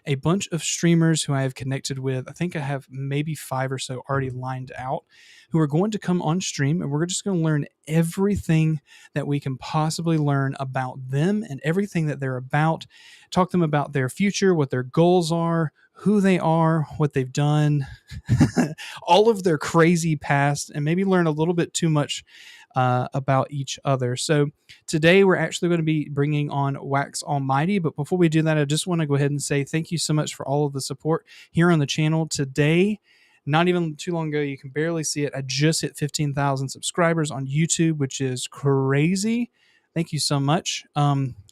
a bunch of streamers who I have connected with. I think I have maybe 5 or so already lined out who are going to come on stream, and we're just going to learn everything that we can possibly learn about them and everything that they're about. Talk to them about their future, what their goals are, who they are, what they've done, all of their crazy past, and maybe learn a little bit too much about each other. So today we're actually going to be bringing on WaxAlmighty. But before we do that, I just want to go ahead and say thank you so much for all of the support here on the channel today. Not even too long ago, you can barely see it, I just hit 15,000 subscribers on YouTube, which is crazy. Thank you so much.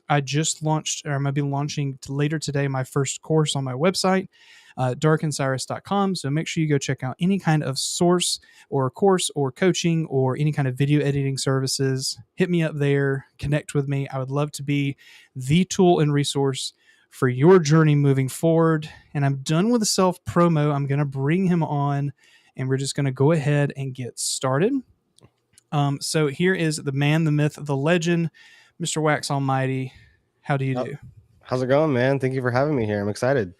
I just launched, or I'm going to be launching later today, my first course on my website, darkencyrus.com. So make sure you go check out any kind of source or course or coaching or any kind of video editing services. Hit me up there, connect with me. I would love to be the tool and resource for your journey moving forward. And I'm done with the self promo. I'm going to bring him on and we're just going to go ahead and get started. So here is the man, the myth, the legend, Mr. WaxAlmighty. How do you do? How's it going, man? Thank you for having me here. I'm excited.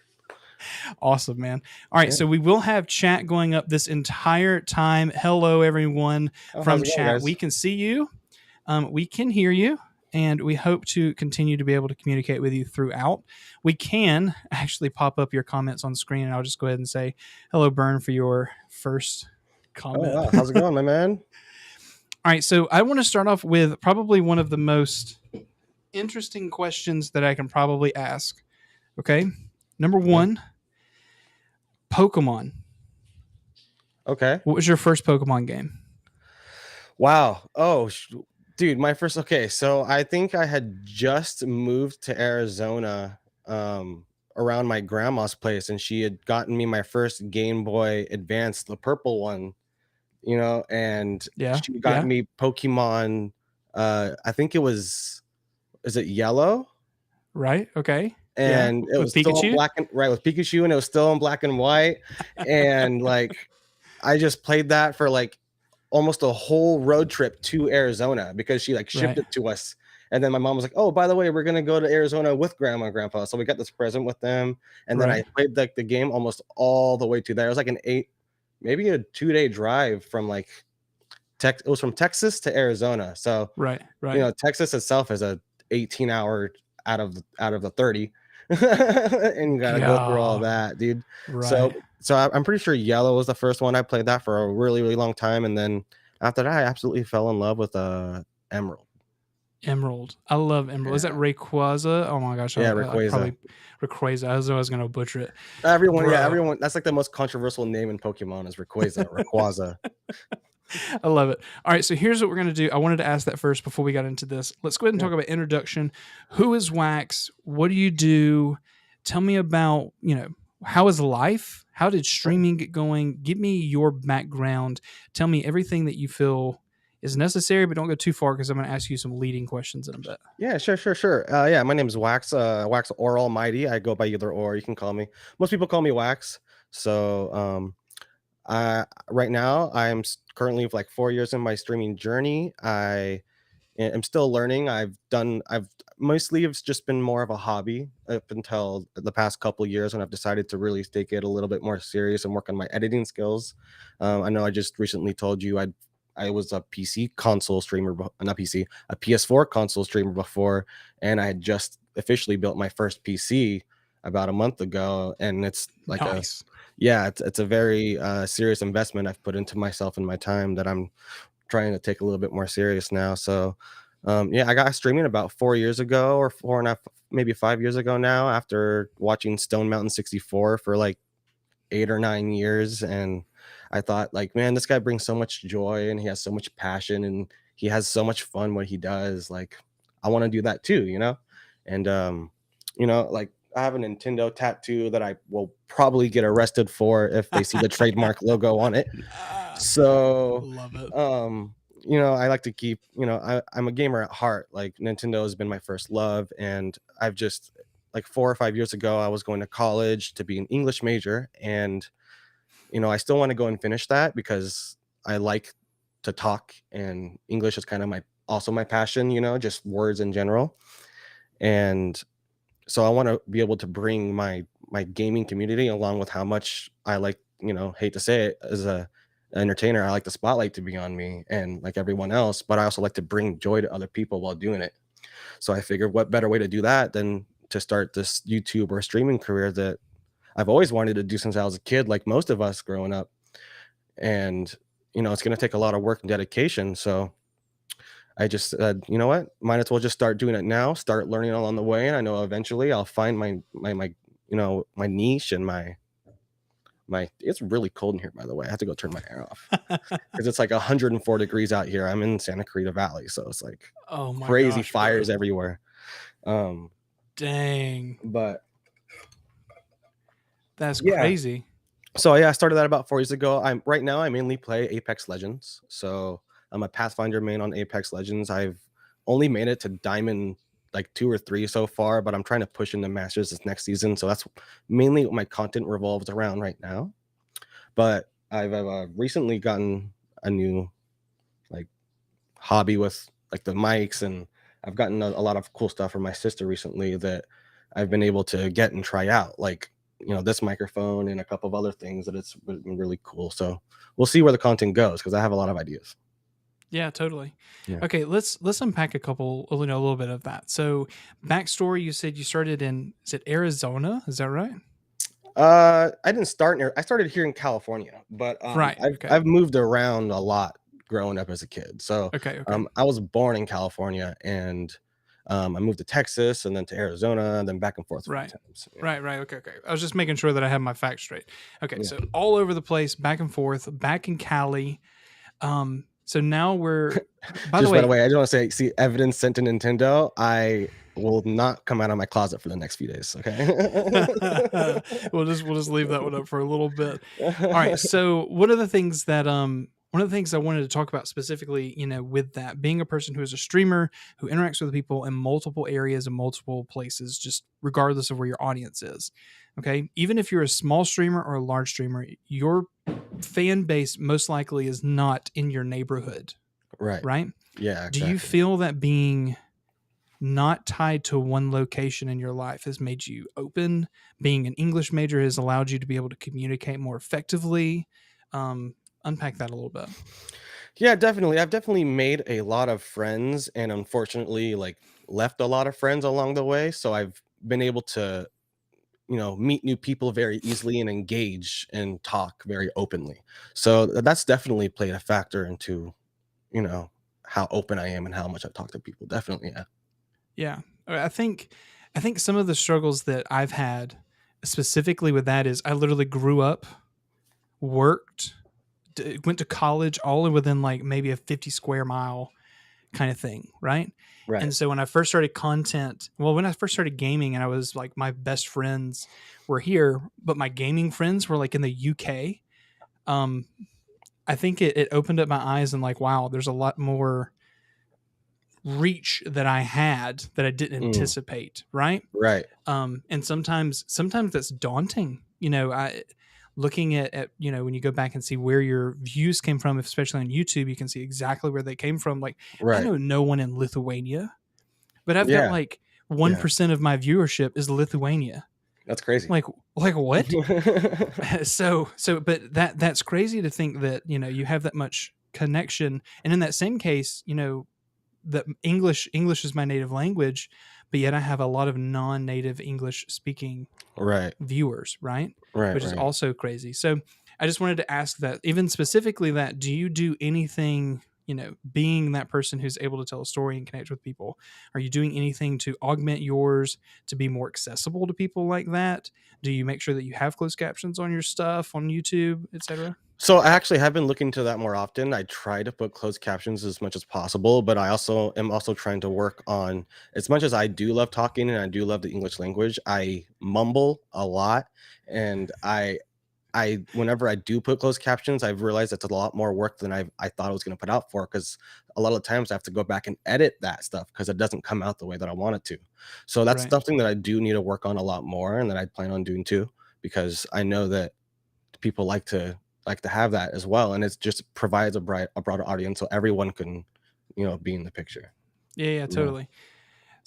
Awesome, man. All right, so we will have chat going up this entire time. Hello, everyone from chat. We can see you. We can hear you. And we hope to continue to be able to communicate with you throughout. We can actually pop up your comments on screen, and I'll just go ahead and say hello, Bern, for your first comment. Oh, wow. How's it going, my man? All right, so I want to start off with probably one of the most interesting questions that I can probably ask. Okay, number one, Pokemon. Okay. What was your first Pokemon game? Wow. Oh, dude, my first. Okay, so I think I had just moved to Arizona around my grandma's place, and she had gotten me my first Game Boy Advance, the purple one, you know, and she got me Pokemon. I think it was, is it yellow? Right. Okay. And it was still in black and with Pikachu, and it was still in black and white. And like, I just played that for like almost a whole road trip to Arizona because she like shipped it to us. And then my mom was like, oh, by the way, we're going to go to Arizona with grandma and grandpa. So we got this present with them. And then I played like the game almost all the way to there. It was like maybe a 2-day drive from like, it was from Texas to Arizona. So, you know, Texas itself is a 18-hour out of the 30. And you gotta go through all that, dude. So I'm pretty sure yellow was the first one. I played that for a really, really long time, and then after that I absolutely fell in love with Emerald. I love Emerald. Is that Rayquaza? Oh my gosh. Rayquaza. Probably Rayquaza. I was gonna butcher it. Everyone, that's like the most controversial name in Pokemon is Rayquaza. I love it. All right, so here's what we're going to do. I wanted to ask that first before we got into this. Let's go ahead and talk about introduction. Who is Wax? What do you do? Tell me about, you know, how is life? How did streaming get going? Give me your background. Tell me everything that you feel is necessary, but don't go too far because I'm going to ask you some leading questions in a bit. Yeah, sure. Yeah, my name is Wax, WaxAlmighty. I go by either or. You can call me. Most people call me Wax. So, right now I'm currently like 4 years in my streaming journey. I am still learning. I've mostly, it's just been more of a hobby up until the past couple of years when I've decided to really take it a little bit more serious and work on my editing skills. I know I just recently told you I was a PC console streamer, not PC, a PS4 console streamer before, and I had just officially built my first PC about a month ago, and it's like it's a very serious investment I've put into myself and my time that I'm trying to take a little bit more serious now. So I got streaming about 4 years ago, or 4.5, maybe 5 years ago now, after watching Stone Mountain 64 for like 8 or 9 years. And I thought, like, man, this guy brings so much joy and he has so much passion and he has so much fun what he does. Like, I want to do that too, you know? And like, I have a Nintendo tattoo that I will probably get arrested for if they see the trademark logo on it. So love it. I like to keep, I'm a gamer at heart. Like, Nintendo has been my first love, and I've just, like, 4 or 5 years ago, I was going to college to be an English major, and I still want to go and finish that because I like to talk, and English is kind of also my passion, just words in general. And so I want to be able to bring my gaming community along with how much I like, hate to say it, as a entertainer, I like the spotlight to be on me and like everyone else, but I also like to bring joy to other people while doing it. So I figured what better way to do that than to start this YouTube or streaming career that I've always wanted to do since I was a kid, like most of us growing up. And it's going to take a lot of work and dedication. So I just said, you know what? Might as well just start doing it now, start learning along the way. And I know eventually I'll find my niche and my it's really cold in here, by the way. I have to go turn my air off because it's like 104 degrees out here. I'm in Santa Clarita Valley, so it's like Oh my crazy gosh, bro. fires everywhere. Um, Dang. but That's yeah, crazy. so yeah, I started that about 4 years ago. I'm right now I mainly play Apex Legends. So I'm a Pathfinder main on Apex Legends. I've only made it to Diamond like 2 or 3 so far, but I'm trying to push into Masters this next season. So that's mainly what my content revolves around right now. But I've recently gotten a new like hobby with like the mics, and I've gotten a lot of cool stuff from my sister recently that I've been able to get and try out, like this microphone and a couple of other things that it's been really cool. So we'll see where the content goes because I have a lot of ideas. Yeah, totally. Yeah. Okay, let's unpack a little bit of that. So, backstory, you said you started in, is it Arizona? Is that right? I didn't start I started here in California, but Right. I've Okay. I've moved around a lot growing up as a kid. So Okay. Okay. I was born in California, and I moved to Texas and then to Arizona and then back and forth a few Right. times. Yeah. Right. Right. Okay. Okay. I was just making sure that I have my facts straight. Okay. Yeah. So all over the place, back and forth, back in Cali. So now we're. By the Just by the way, way, I just want to say, see evidence sent to Nintendo. I will not come out of my closet for the next few days. Okay. we'll just leave that one up for a little bit. All right. So one of the things I wanted to talk about specifically, with that being a person who is a streamer who interacts with people in multiple areas and multiple places, just regardless of where your audience is. Okay. Even if you're a small streamer or a large streamer, your fan base most likely is not in your neighborhood, Right. right? Yeah. Do you Exactly. feel that being not tied to one location in your life has made you open? Being an English major has allowed you to be able to communicate more effectively. Unpack that a little bit. Yeah, definitely. I've definitely made a lot of friends, and unfortunately, like left a lot of friends along the way. So I've been able to meet new people very easily and engage and talk very openly. So that's definitely played a factor into you know how open I am and how much I talk to people. Definitely. Yeah. Yeah, I think some of the struggles that I've had specifically with that is I literally grew up, worked, went to college, all within like maybe a 50 square mile kind of thing, right? Right. And so when I first started when I first started gaming, and I was like, my best friends were here, but my gaming friends were like in the UK. Um, I think it opened up my eyes and like, wow, there's a lot more reach that I had that I didn't Mm, anticipate, right? right. And sometimes that's daunting. I looking at when you go back and see where your views came from, especially on YouTube, you can see exactly where they came from. Like, I Right. know no one in Lithuania, but I've got Yeah. like Yeah. 1% of my viewership is Lithuania. That's crazy. Like, what? But that's crazy to think that you have that much connection, and in that same case, that English is my native language, but yet I have a lot of non-native English speaking Right. viewers, right? Right. Which is Right. also crazy. So I just wanted to ask that, even specifically, that do you do anything, being that person who's able to tell a story and connect with people, are you doing anything to augment yours to be more accessible to people like that? Do you make sure that you have closed captions on your stuff on YouTube, etc.? So I actually have been looking to that more often. I try to put closed captions as much as possible, but I also am also trying to work on, as much as I do love talking and I do love the English language, I mumble a lot, and I whenever I do put closed captions, I've realized it's a lot more work than I thought I was going to put out for, because a lot of times I have to go back and edit that stuff because it doesn't come out the way that I want it to. So that's Right. something that I do need to work on a lot more, and that I plan on doing too, because I know that people like to have that as well, and it just provides a broader audience so everyone can be in the picture. Yeah, yeah, Yeah. totally.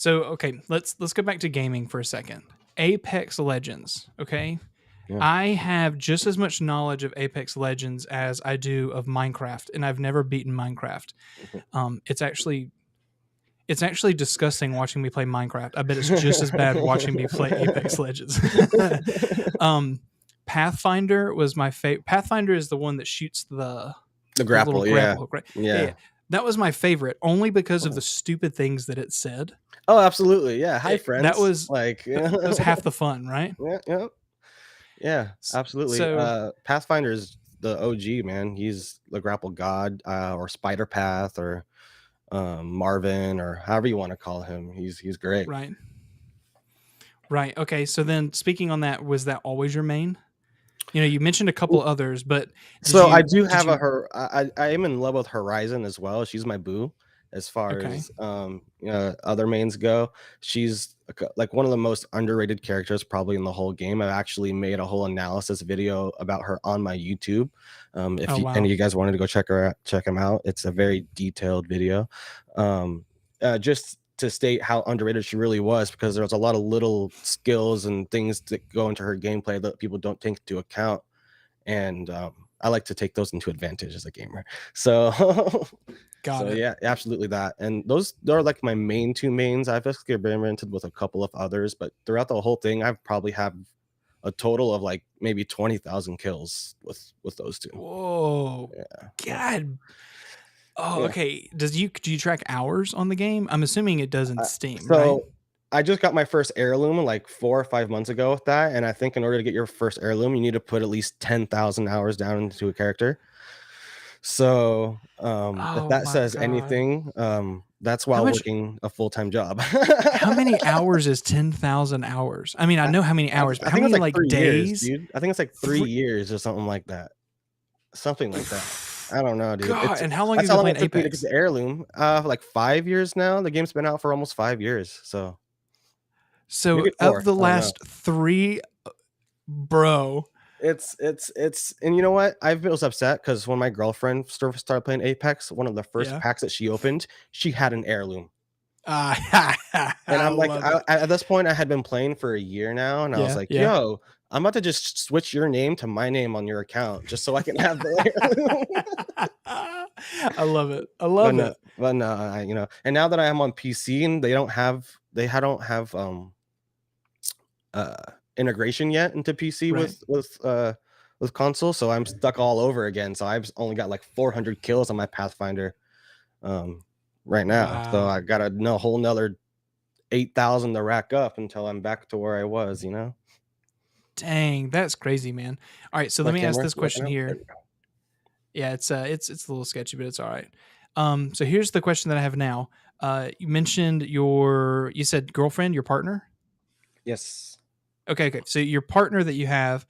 So okay, let's go back to gaming for a second. Apex Legends. Okay, Yeah. I have just as much knowledge of Apex Legends as I do of Minecraft, and I've never beaten Minecraft. It's actually disgusting watching me play Minecraft. I bet it's just as bad watching me play Apex Legends. um, Pathfinder was my favorite. Pathfinder is the one that shoots The the little grapple, yeah. grapple hook, right? Yeah, yeah. Yeah. That was my favorite, only because of the stupid things that it said. Oh, absolutely. Yeah. Hi, That friends. was Like, that yeah, was half the fun, right? yeah, yeah, absolutely. So Pathfinder is the OG, man. He's the grapple god, or Spider Path, or Marvin, or however you want to call him. He's great. right, right. Okay, so then speaking on that, was that always your main? You mentioned a couple others, but did So I you do did have a you? her. I am in love with Horizon as well. She's my boo as far Okay. as other mains go. She's like one of the most underrated characters probably in the whole game. I've actually made a whole analysis video about her on my YouTube. If Oh any wow. of you guys wanted to go check him out, it's a very detailed video. Just to state how underrated she really was, because there's a lot of little skills and things that go into her gameplay that people don't take into account, and I like to take those into advantage as a gamer. So, Got so it. yeah, absolutely that. And those are like my main two mains. I've experimented with a couple of others, but throughout the whole thing, I've probably have a total of like maybe 20,000 kills with those two. Whoa. Yeah, God. Oh, yeah. okay. Do you track hours on the game? I'm assuming it does in Steam, right? So I just got my first heirloom like 4 or 5 months ago with that, and I think in order to get your first heirloom, you need to put at least 10,000 hours down into a character. So, if Oh that my says god. anything, that's How while much working a full-time job. how many hours is 10,000 hours? I mean, I I know how many hours, but I how think it's many like like 3 years, days? dude. I think it's like 3 Three, years or something like that. Something like that. I don't know, dude. God, and how long have That's you how been long playing it took me to get Apex? the heirloom. Like 5 years now. The game's been out for almost 5 years, so So maybe of 4. the I don't know. last three, bro. It's and you know what? Was upset because when my girlfriend started playing Apex, one of the first Yeah. packs that she opened, she had an heirloom. And I I'm like, love it. at this point, I had been playing for a year now, and I was Yeah, like, yeah. "Yo, I'm about to just switch your name to my name on your account just so I can have the heirloom." I love it. I But love no, it. but no, and now that I am on PC and don't have uh integration yet into PC Right. with console, so I'm stuck all over again. So I've only got like 400 kills on my Pathfinder um right now. So I Wow. got a whole nother 8,000 to rack up until I'm back to where I was, you know. Dang, that's crazy, man. All right, so My let me ask camera this working question out. There here. we go. Yeah, it's a little sketchy, but it's all right. So here's the question that I have now. You mentioned you said girlfriend, your partner. Yes. Okay, okay. So your partner that you have,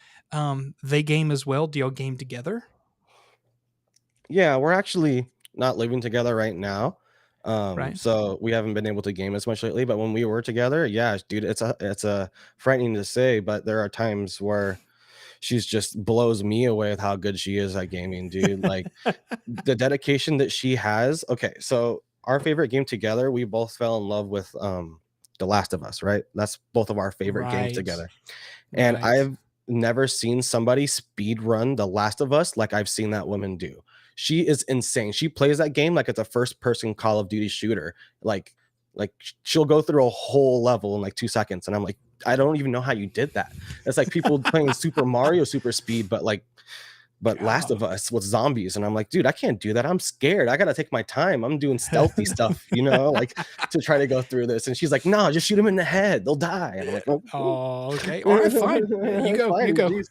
they game as well. Do y'all game together? Yeah, we're actually not living together right now. Right. So we haven't been able to game as much lately, but when we were together, yeah, dude, it's a frightening to say, but there are times where she's just blows me away with how good she is at gaming, dude. Like the dedication that she has. Okay, so our favorite game together, we both fell in love with The Last of Us, right? That's both of our favorite games Right. together. And Right. I've never seen somebody speed run The Last of Us like I've seen that woman do. She is insane. She plays that game like it's a first person Call of Duty shooter. Like she'll go through a whole level in like 2 seconds. And I'm like, I don't even know how you did that. It's like people playing Super Mario super speed, but Last of God. Us with zombies. And I'm like, dude, I can't do that. I'm scared. I gotta take my time. I'm doing stealthy stuff, like to try to go through this. And she's like, no, just shoot them in the head. They'll die. And I'm like, oh, Oh, okay. All right, fine. You it's go. You fine. go. Jeez.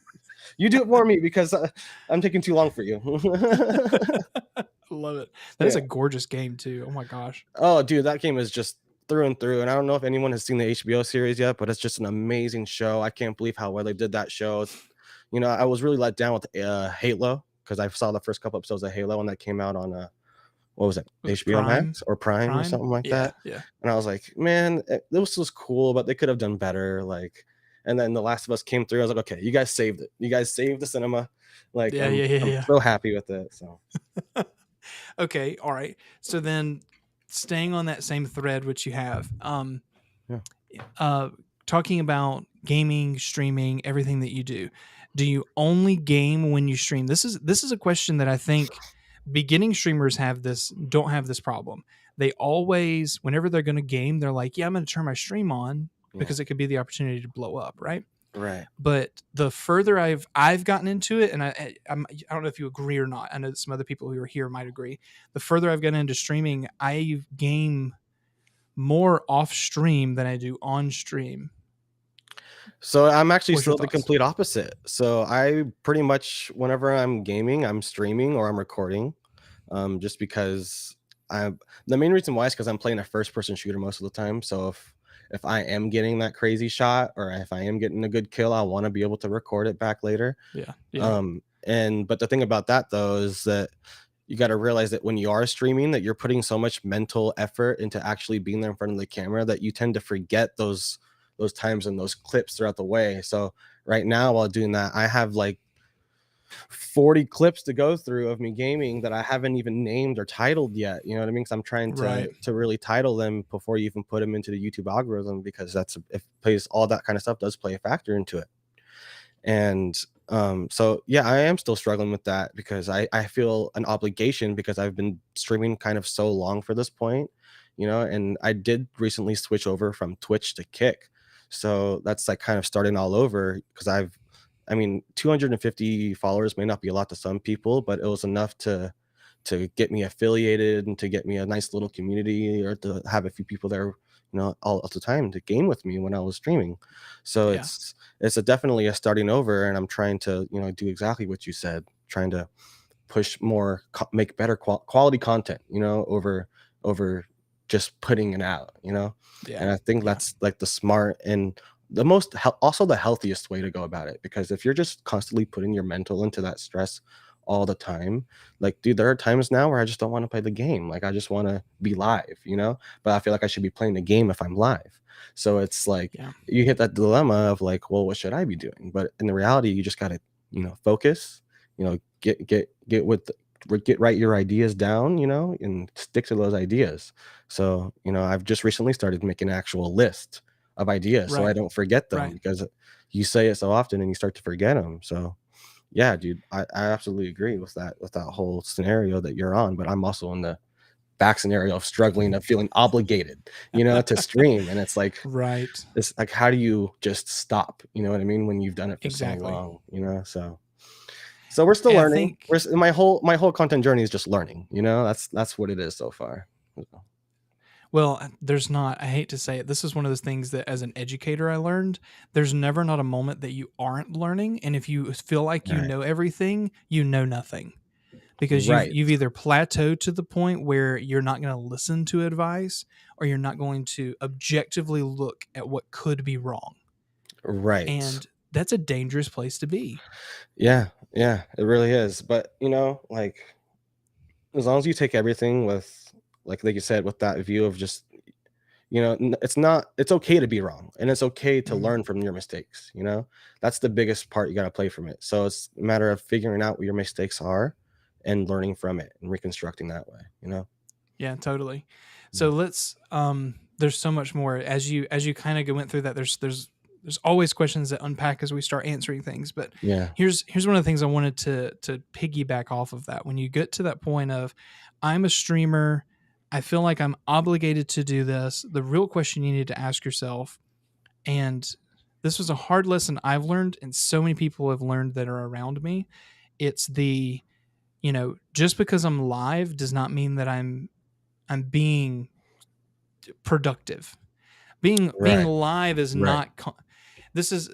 You do it for me because I'm taking too long for you. I love it. That is a Yeah. gorgeous game too. Oh my gosh. Oh, dude, that game is just through and through. And I don't know if anyone has seen the HBO series yet, but it's just an amazing show. I can't believe how well they did that show. I was really let down with Halo because I saw the first couple episodes of Halo when that came out on what was it, Was it HBO Prime? Max or Prime or Prime? something like Yeah, that. yeah. And I was like, man, this was cool, but they could have done better. Like, and then The Last of Us came through. I was like, okay, you guys saved it. You guys saved the cinema. Like, Yeah, I'm yeah, yeah, I'm yeah. so happy with it. So Okay, all right. So then staying on that same thread which you have, Yeah. uh, talking about gaming, streaming, everything that you do you only game when you stream? This is a question that I think beginning streamers don't have this problem. They always, whenever they're going to game, they're like, "Yeah, I'm going to turn my stream on Yeah. because it could be the opportunity to blow up," right? Right. But the further I've gotten into it, and I don't know if you agree or not. I know that some other people who are here might agree. The further I've gotten into streaming, I game more off stream than I do on stream. So I'm actually What's your still the thoughts? complete opposite. So I pretty much, whenever I'm gaming, I'm streaming or I'm recording, just because I the main reason why is because I'm playing a first person shooter most of the time. So if I am getting that crazy shot or if I am getting a good kill, I want to be able to record it back later. Yeah, yeah, And but the thing about that though is that you got to realize that when you are streaming, that you're putting so much mental effort into actually being there in front of the camera that you tend to forget those times and those clips throughout the way. So right now, while doing that, I have like 40 clips to go through of me gaming that I haven't even named or titled yet. You know what I mean? Because I'm trying right. to really title them before you even put them into the YouTube algorithm, because that's if plays all that kind of stuff does play a factor into it. And so yeah, I am still struggling with that because I feel an obligation because I've been streaming kind of so long for this point, and I did recently switch over from Twitch to Kick. So that's like kind of starting all over because I mean, 250 followers may not be a lot to some people, but it was enough to get me affiliated and to get me a nice little community, or to have a few people there, all the time to game with me when I was streaming. So Yeah, it's definitely a starting over, and I'm trying to, do exactly what you said, trying to push more, make better quality content, over just putting it out, yeah, and I think yeah, that's like the smart and the most also the healthiest way to go about it, because if you're just constantly putting your mental into that stress all the time, like, dude, there are times now where I just don't want to play the game. Like, I just want to be live, but I feel like I should be playing the game if I'm live. So it's like yeah, you hit that dilemma of like, well, what should I be doing? But in the reality, you just got to, focus, get with get write your ideas down, and stick to those ideas. So, I've just recently started making an actual list of ideas so I right, don't forget them, right. because you say it so often and you start to forget them. So yeah, dude, I absolutely agree with that whole scenario that you're on, but I'm also in the back scenario of struggling, of feeling obligated, to stream. And it's like Right, this, like, how do you just stop? You know what I mean? When you've done it for so exactly. long, so we're still And I learning. think, My whole content journey is just learning, that's what it is so far. well, there's not, I hate to say it, this is one of those things that as an educator I learned, there's never not a moment that you aren't learning. And if you feel like you Right. know everything, you know nothing. Because Right. you've either plateaued to the point where you're not going to listen to advice, or you're not going to objectively look at what could be wrong. Right. And that's a dangerous place to be. Yeah. Yeah, it really is. But like, as long as you take everything with, like you said, with that view of just, it's okay to be wrong, and it's okay to Mhm. learn from your mistakes. That's the biggest part. You got to play from it. So it's a matter of figuring out what your mistakes are and learning from it and reconstructing that way. Yeah, totally. So Mm. let's there's so much more as you kind of went through that. There's always questions that unpack as we start answering things. But Yeah. here's one of the things I wanted to piggyback off of that. When you get to that point of I'm a streamer, I feel like I'm obligated to do this. The real question you need to ask yourself, and this was a hard lesson I've learned, and so many people have learned that are around me. It's the, just because I'm live does not mean that I'm being productive. Being Right. live is Right. not this is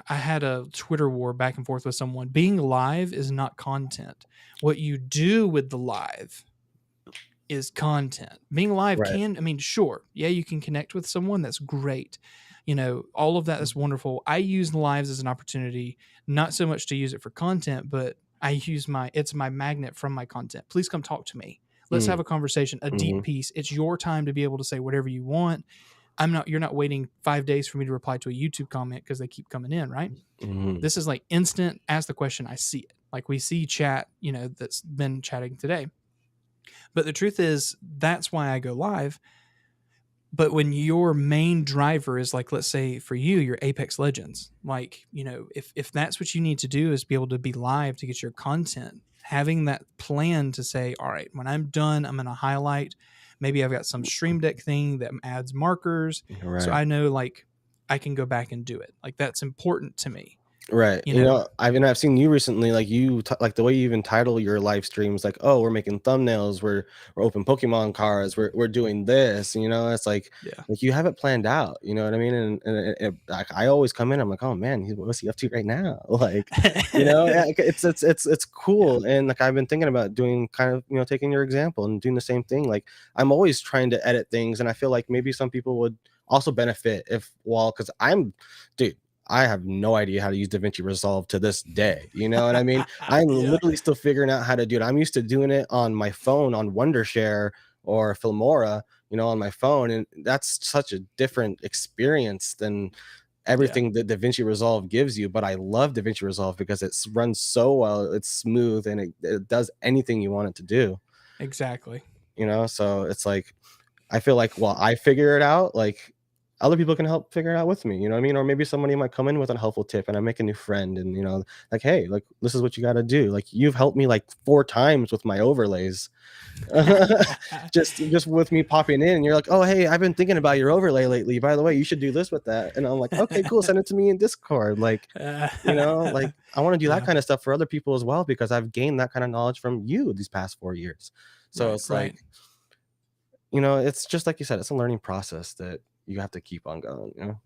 I had a Twitter war back and forth with someone. Being live is not content. What you do with the live is content. Being live Right. can, I mean, sure, yeah, you can connect with someone, that's great. All of that is wonderful. I use lives as an opportunity, not so much to use it for content, but it's my magnet from my content. Please come talk to me. Let's have Mm. a conversation, a deep Hmm. piece. It's your time to be able to say whatever you want. You're not waiting 5 days for me to reply to a YouTube comment because they keep coming in, right? Hmm. This is like instant, ask the question, I see it. Like we see chat, that's been chatting today. But the truth is, that's why I go live. But when your main driver is like, let's say for you, your Apex Legends, like, if that's what you need to do is be able to be live to get your content, having that plan to say, all right, when I'm done, I'm going to highlight. Maybe I've got some Stream Deck thing that adds markers. So Right. I know like I can go back and do it. Like that's important to me, Right. you know? I've seen you recently, like like the way you even title your live streams, like, oh, we're making thumbnails, we're open Pokemon cards, we're doing this, it's Yeah. like you have it planned out, you know what I mean? Like I always come in, I'm like, oh man, what's he up to right now? Like, yeah, it's Yeah. cool. And like I've been thinking about doing kind of, taking your example and doing the same thing. Like I'm always trying to edit things, and I feel like maybe some people would also benefit if, well, because dude, I have no idea how to use DaVinci Resolve to this day. You know what I mean? I'm Yeah. literally still figuring out how to do it. I'm used to doing it on my phone on Wondershare or Filmora, on my phone. And that's such a different experience than Yeah. everything that DaVinci Resolve gives you. But I love DaVinci Resolve because it runs so well. It's smooth and it does anything you want it to do. Exactly. So it's like, I feel like, well, I figure it out, like other people can help figure it out with me, you know what I mean? Or maybe somebody might come in with a helpful tip and I make a new friend and, like, hey, like, this is what you got to do. Like, you've helped me like 4 times with my overlays. just with me popping in, and you're like, oh, hey, I've been thinking about your overlay lately. By the way, you should do this with that. And I'm like, okay, cool. Send it to me in Discord. Like, like I want to do that Yeah. kind of stuff for other people as well, because I've gained that kind of knowledge from you these past 4 years. So Right. it's Right. like, it's just like you said, it's a learning process that you have to keep on going.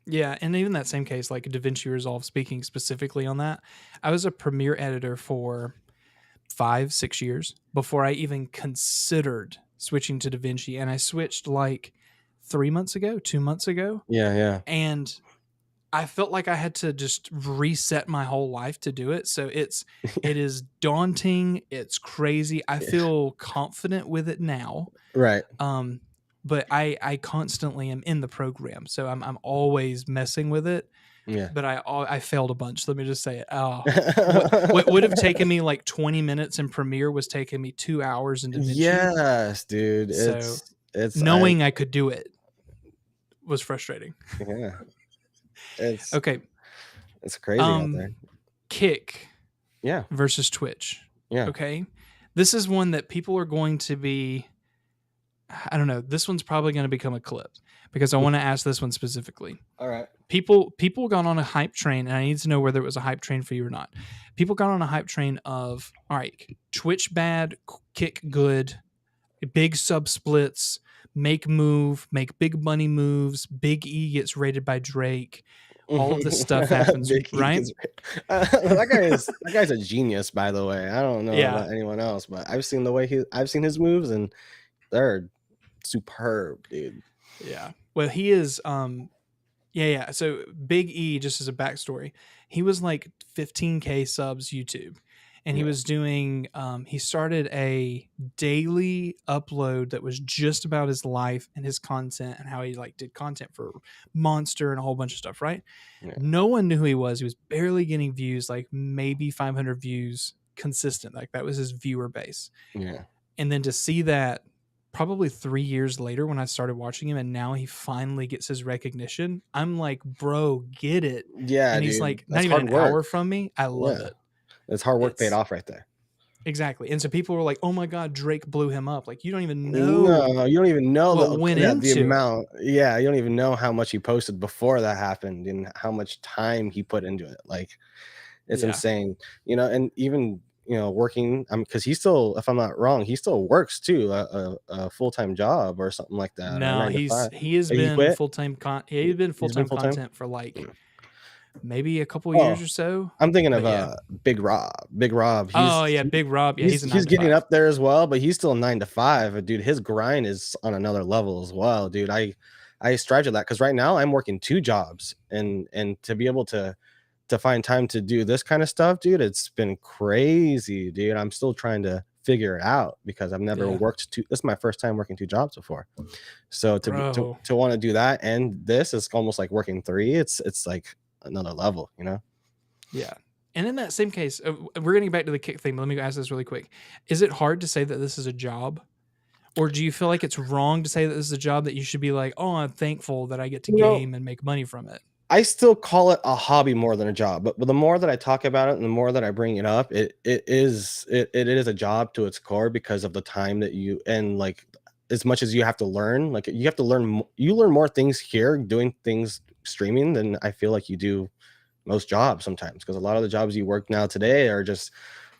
Yeah, and even that same case, like DaVinci Resolve, speaking specifically on that, I was a Premiere editor for 5, 6 years before I even considered switching to DaVinci, and I switched like 3 months ago, 2 months ago, Yeah, yeah. and I felt like I had to just reset my whole life to do it. So it is daunting. It's crazy. I Yeah. feel confident with it now. Right. But I constantly am in the program, so I'm always messing with it. Yeah. But I failed a bunch. Let me just say it. Oh, what would have taken me like 20 minutes in Premiere was taking me 2 hours in DaVinci. Yes, dude. So It's knowing I could do it was frustrating. yeah. It's Okay, it's crazy out there. Kick Yeah. versus Twitch. Yeah. Okay, this is one that people are going to be. I don't know. This one's probably going to become a clip because I want to ask this one specifically. All right. People got on a hype train, and I need to know whether it was a hype train for you or not. People got on a hype train of, all right, Twitch bad, Kick good, big sub splits, make big money moves, Big E gets rated by Drake. All of this stuff happens, right? That guy's a genius, by the way. I don't know Yeah. about anyone else, but I've seen his moves, and they're superb, dude. Yeah. Well, he is yeah. So Big E, just as a backstory, he was like 15K subs YouTube. And he Yeah. was doing he started a daily upload that was just about his life and his content and how he like did content for Monster and a whole bunch of stuff, right? Yeah. No one knew who he was. He was barely getting views, like maybe 500 views consistent. Like that was his viewer base. Yeah. And then to see that probably 3 years later when I started watching him and now he finally gets his recognition, I'm like, bro, get it. Yeah, And he's dude. like not That's even hard an work. hour from me. I love Yeah. it. It's hard work paid It's- off right there. Exactly. And so people were like, oh my God, Drake blew him up. Like, you don't even know. No, you don't even know what went the into it. amount. Yeah, you don't even know how much he posted before that happened and how much time he put into it. Like, it's Yeah. insane. And even working, because he still, if I'm not wrong, he still works too, a full-time job or something like that. No, 9 to he 5. has He been quit? full-time he's been full-time full-time? content for like maybe a couple Oh, years or so. I'm thinking But of yeah. Big Rob. Big Rob. Oh yeah, Big Rob. Yeah, he's a 9 he's to getting 5. up there as well, but he's still 9 to 5. Dude, his grind is on another level as well, dude. I strive to that because right now I'm working 2 jobs, and to be able to find time to do this kind of stuff, dude, it's been crazy, dude. I'm still trying to figure it out because I've never Yeah. worked this is my first time working 2 jobs before. So to Bro. want to do that, and this is almost like working 3. It's like another level, Yeah. And in that same case, we're getting back to the Kick thing, but let me ask this really quick. Is it hard to say that this is a job? Or do you feel like it's wrong to say that this is a job that you should be like, oh, I'm thankful that I get to You know, game and make money from it? I still call it a hobby more than a job, but the more that I talk about it and the more that I bring it up, it is a job to its core because of the time that you and like as much as you have to learn, like you have to learn you learn more things here doing things streaming than I feel like you do most jobs sometimes because a lot of the jobs you work now today are just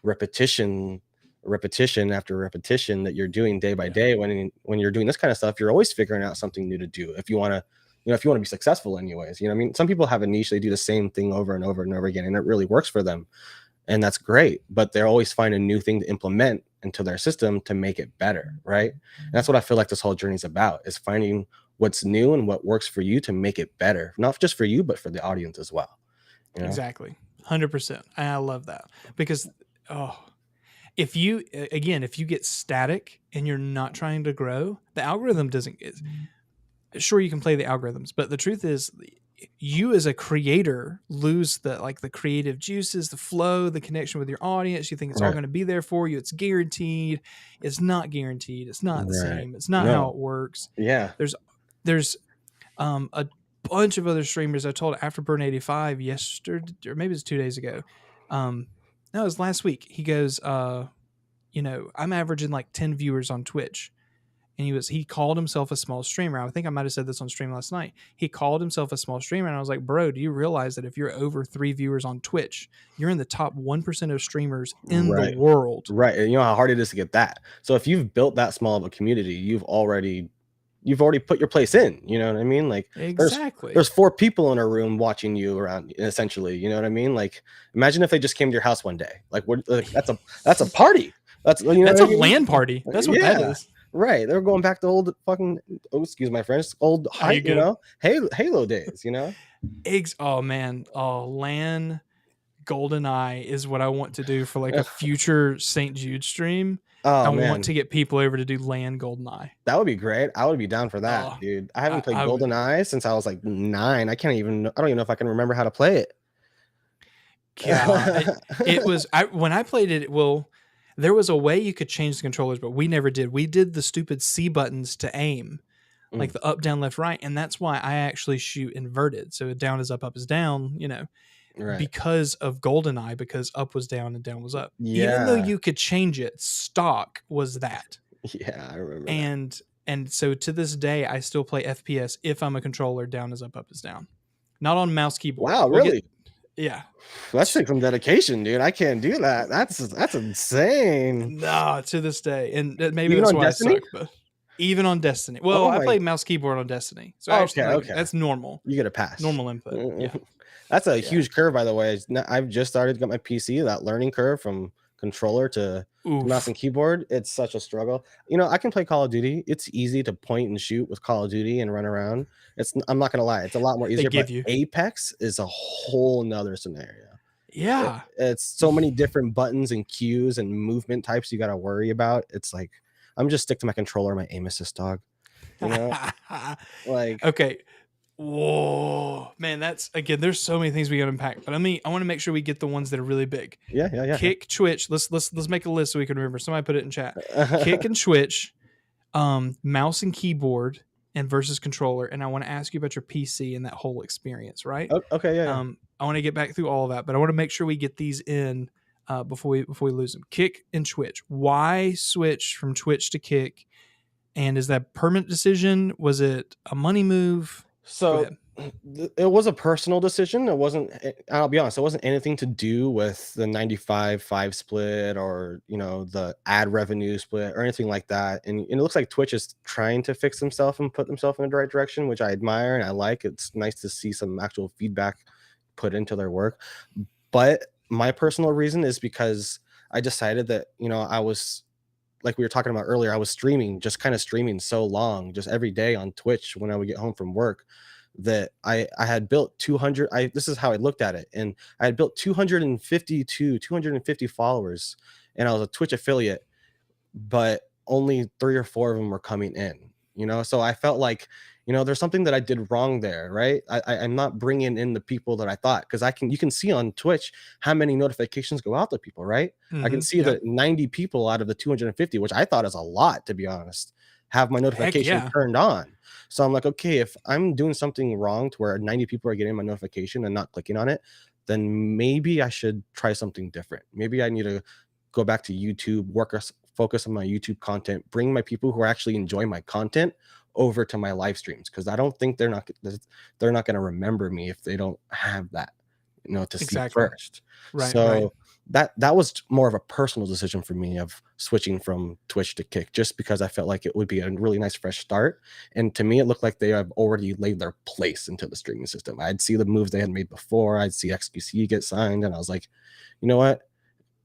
repetition repetition after repetition that you're doing day by Yeah. day when you're doing this kind of stuff you're always figuring out something new to do if you want to if you want to be successful anyways, I mean, some people have a niche, they do the same thing over and over and over again and it really works for them and that's great, but they're always find a new thing to implement into their system to make it better, right? And that's what I feel like this whole journey is about, is finding what's new and what works for you to make it better, not just for you but for the audience as well, you know. Exactly. 100%. And I love that because, oh, if you, again, if you get static and you're not trying to grow, the algorithm doesn't get, sure, you can play the algorithms, but the truth is you as a creator lose the like the creative juices, the flow, the connection with your audience. You think it's all Right. going to be there for you. It's guaranteed. It's not guaranteed. It's not the Right. same. It's not how No. it works. Yeah. There's a bunch of other streamers. I told Afterburn 85 yesterday, or maybe it's 2 days ago. No, it was last week. He goes, I'm averaging like 10 viewers on Twitch. And he called himself a small streamer. I think I might have said this on stream last night. He called himself a small streamer, and I was like, bro, do you realize that if you're over 3 viewers on Twitch, you're in the top 1% of streamers in the Right. world? Right. And you know how hard it is to get that. So if you've built that small of a community, you've already put your place in, you know what I mean? Like Exactly. there's 4 people in a room watching you around essentially, you know what I mean? Like imagine if they just came to your house one day. Like what like, that's a party. That's you know That's a what I mean? LAN party. That's what that Yeah. is. Right. They're going back to old fucking excuse my French, old height, good? Halo days, you know? Oh man. Oh, LAN GoldenEye is what I want to do for like a future St. Jude stream. I Oh want man. to get people over to do LAN GoldenEye. That would be great. I would be down for that, Oh, dude. I haven't played I would. GoldenEye since I was like 9. I don't even know if I can remember how to play it. God, it was when I played it. Well, there was a way you could change the controllers, but we never did. We did the stupid C buttons to aim, like Mm, the up, down, left, right, and that's why I actually shoot inverted. So down is up is down. right. Because of GoldenEye, because up was down and down was up. Even though Yeah. you could change it, stock was that. Yeah, I remember that. And so to this day, I still play FPS if I'm a controller. Down is up is down. Not on mouse keyboard. Wow, really? Yeah. That takes some dedication, dude. I can't do that. That's insane. No, to this day, and maybe Even that's on why Destiny? I suck. But even on Destiny, well, Oh I my play mouse keyboard on Destiny, so actually, okay, like, okay. that's normal, You get a pass. normal input. Yeah, That's a yeah. huge curve, by the way. I've just started to get my PC, that learning curve from controller to mouse Oof. and keyboard. It's such a struggle. I can play Call of Duty. It's easy to point and shoot with Call of Duty and run around. I'm not gonna lie, it's a lot more They easier, give but you, Apex is a whole nother scenario. yeah. It's so many different buttons and cues and movement types you got to worry about. It's like I'm just stick to my controller, my aim assist dog. You know, like Okay. Whoa, man, that's again. There's so many things we got to unpack, but I want to make sure we get the ones that are really big. yeah. Kick, Twitch. Let's make a list so we can remember. Somebody put it in chat. Kick and Twitch, mouse and keyboard, and versus controller. And I want to ask you about your PC and that whole experience, right? Okay, yeah. I want to get back through all of that, but I want to make sure we get these in before we lose them. Kick and Twitch. Why switch from Twitch to Kick? And is that a permanent decision? Was it a money move? So it was a personal decision. It wasn't. I'll be honest. It wasn't anything to do with the 95-5 split or the ad revenue split or anything like that. And it looks like Twitch is trying to fix themselves and put themselves in the right direction, which I admire and I like. It's nice to see some actual feedback put into their work. But my personal reason is because I decided that I was, like we were talking about earlier, I was just kind of streaming so long, just every day on Twitch when I would get home from work, that I had built 200. This is how I looked at it, and I had built 250 followers, and I was a Twitch affiliate, but only 3 or 4 of them were coming in. So I felt like there's something that I did wrong there, right? I'm not bringing in the people that I thought, because you can see on Twitch how many notifications go out to people, right? I can see that 90 people out of the 250, which I thought is a lot, to be honest. have my Heck notification yeah. turned on. So I'm like, okay, if I'm doing something wrong to where 90 people are getting my notification and not clicking on it, then maybe I should try something different. Maybe I need to go back to YouTube, focus on my YouTube content, bring my people who are actually enjoying my content over to my live streams, because I don't think they're not going to remember me if they don't have that, to see Exactly. first. Right. Right. So that was more of a personal decision for me of switching from Twitch to Kick, just because I felt like it would be a really nice fresh start. And to me, it looked like they have already laid their place into the streaming system. I'd see the moves they had made before. I'd see XQC get signed, and I was like, you know what?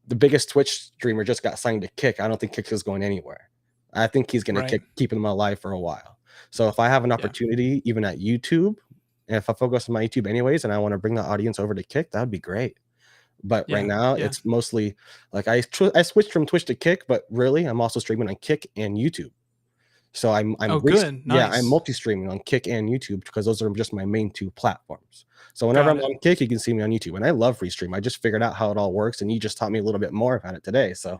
The biggest Twitch streamer just got signed to Kick. I don't think Kick is going anywhere. I think he's going Right. to keep him alive for a while. So if I have an Yeah. opportunity, even at YouTube, and if I focus on my YouTube anyways, and I want to bring the audience over to Kick, that would be great. But right Yeah. now, Yeah. it's mostly like I switched from Twitch to Kick, but really, I'm also streaming on Kick and YouTube. So Oh, good. I'm Nice. multi-streaming on Kick and YouTube, because those are just my main two platforms. So whenever Got I'm it. on Kick, you can see me on YouTube, and I love Restream. I just figured out how it all works, and you just taught me a little bit more about it today. So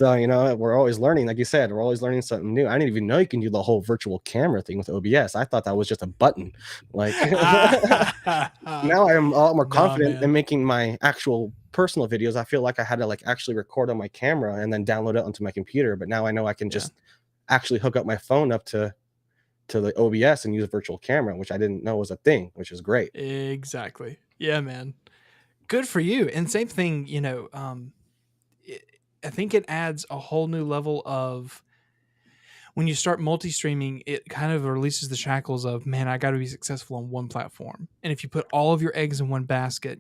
we're always learning. Like you said, we're always learning something new. I didn't even know you can do the whole virtual camera thing with OBS. I thought that was just a button. Like now I'm a lot more Nah, confident in man. making my actual personal videos. I feel like I had to like actually record on my camera and then download it onto my computer. But now I know I can Yeah. just actually hook up my phone up to the OBS and use a virtual camera, which I didn't know was a thing, which is great. Exactly. Yeah, man. Good for you. And same thing, I think it adds a whole new level of when you start multi-streaming, it kind of releases the shackles of, man, I got to be successful on one platform. And if you put all of your eggs in one basket,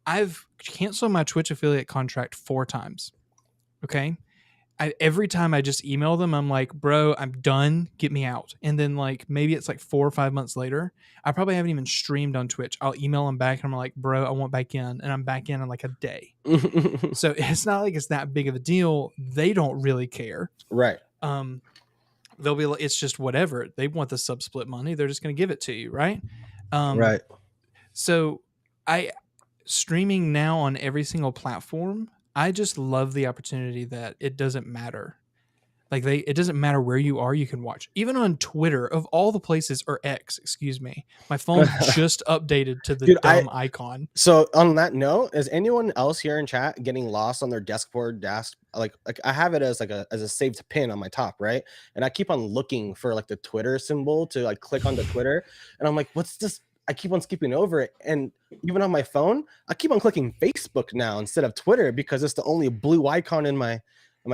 I've canceled my Twitch affiliate contract 4 times. Okay? Every time I just email them, I'm like, bro, I'm done. Get me out. And then like maybe it's like 4 or 5 months later, I probably haven't even streamed on Twitch. I'll email them back and I'm like, bro, I want back in. And I'm back in like a day. So it's not like it's that big of a deal. They don't really care. Right. They'll be like, it's just whatever. They want the sub split money. They're just going to give it to you. Right. Um, Right. so I streaming now on every single platform. I just love the opportunity that it doesn't matter. Like it doesn't matter where you are, you can watch. Even on Twitter, of all the places, or X, excuse me. My phone just updated to the Dude, dumb icon. So on that note, is anyone else here in chat getting lost on their deskboard like I have it as as a saved pin on my top, right? And I keep on looking for like the Twitter symbol to like click on the Twitter, and I'm like, what's this? I keep on skipping over it, and even on my phone, I keep on clicking Facebook now instead of Twitter, because it's the only blue icon in my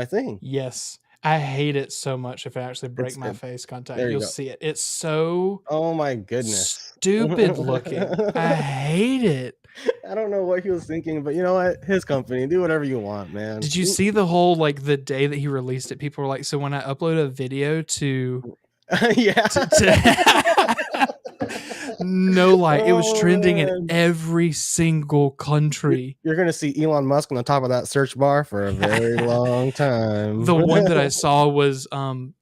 thing. Yes. I hate it so much. If I actually break It's my face contact, there you you'll go. see it. It's so Oh my goodness. stupid looking. I hate it. I don't know what he was thinking, but you know what? His company, do whatever you want, man. Did you see the whole like the day that he released it? People were like, so when I upload a video to Yeah. no lie, it was trending in man. every single country. You're gonna see Elon Musk on the top of that search bar for a very long time. The one that I saw was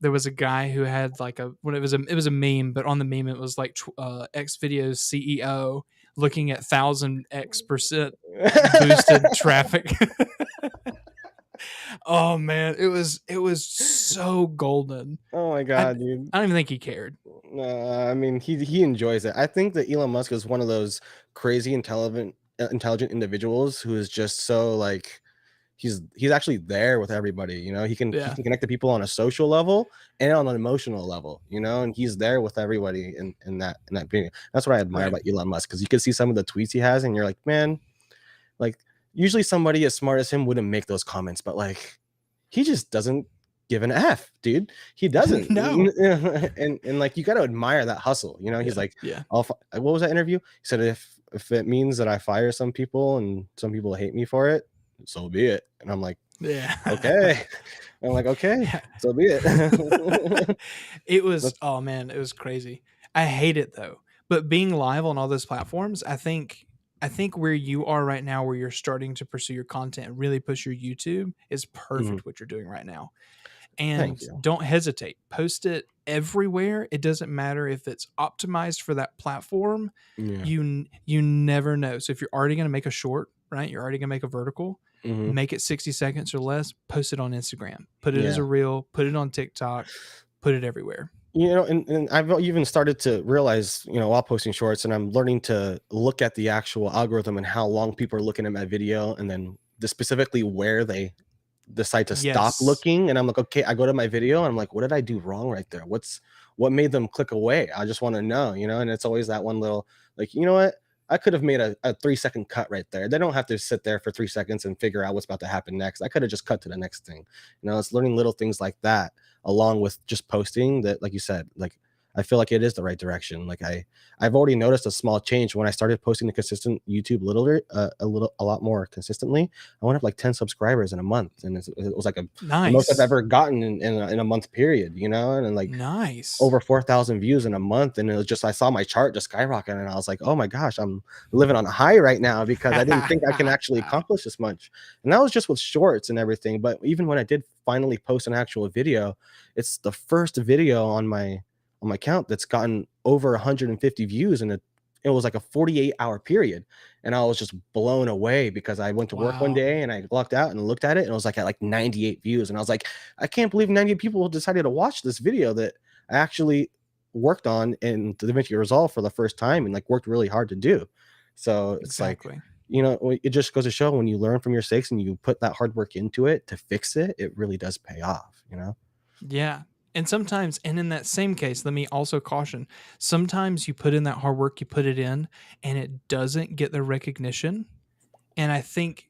there was a guy who had like it was a meme, but on the meme it was like X videos CEO looking at 1000x% boosted traffic. Oh man, it was so golden. Oh my god, dude. I don't even think he cared. I mean, he enjoys it. I think that Elon Musk is one of those crazy intelligent individuals who is just so like he's actually there with everybody. He can connect to people on a social level and on an emotional level. And he's there with everybody in that being. That's what I admire about Elon Musk, because you can see some of the tweets he has, and you're like, man, like usually somebody as smart as him wouldn't make those comments, but like he just doesn't give an F, dude. He doesn't. No. and like you got to admire that hustle. He's like, what was that interview? He said, if it means that I fire some people and some people hate me for it, so be it. And I'm like, yeah, okay. I'm like, okay, so be it. It was, oh man, it was crazy. I hate it though. But being live on all those platforms, I think where you are right now, where you're starting to pursue your content and really push your YouTube, is perfect what you're doing right now. Thank And you. don't hesitate. Post it everywhere. It doesn't matter if it's optimized for that platform. Yeah. You never know. So if you're already going to make a short, right? You're already going to make a vertical, Hmm. make it 60 seconds or less, post it on Instagram, put it as Yeah. a reel, put it on TikTok, put it everywhere. And I've even started to realize, while posting shorts, and I'm learning to look at the actual algorithm and how long people are looking at my video, and then specifically where they decide to stop Yes. looking. And I'm like, okay, I go to my video and I'm like, what did I do wrong right there? What made them click away? I just want to know, and it's always that one little, like, you know what? I could have made a 3 second cut right there. They don't have to sit there for 3 seconds and figure out what's about to happen next. I could have just cut to the next thing. It's learning little things like that along with just posting that, like you said, like I feel like it is the right direction. Like I've already noticed a small change when I started posting the consistent YouTube a lot more consistently. I went up like 10 subscribers in a month, and it was like the most I've Nice. ever gotten in a month period, and like Nice. over 4,000 views in a month. And it was just, I saw my chart just skyrocket, and I was like, oh my gosh, I'm living on a high right now, because I didn't think I can actually accomplish this much. And that was just with shorts and everything. But even when I did finally post an actual video, it's the first video on my account that's gotten over 150 views, and it was like a 48-hour period. And I was just blown away, because I went to work one Wow. day and I logged out and looked at it, and it was like at like 98 views. And I was like, I can't believe 98 people decided to watch this video that I actually worked on in DaVinci Resolve for the first time, and like worked really hard to do. So it's like, Exactly. it just goes to show, when you learn from your mistakes and you put that hard work into it to fix it, it really does pay off. Yeah. And sometimes, and in that same case, let me also caution, sometimes you put in that hard work, you put it in, and it doesn't get the recognition. And I think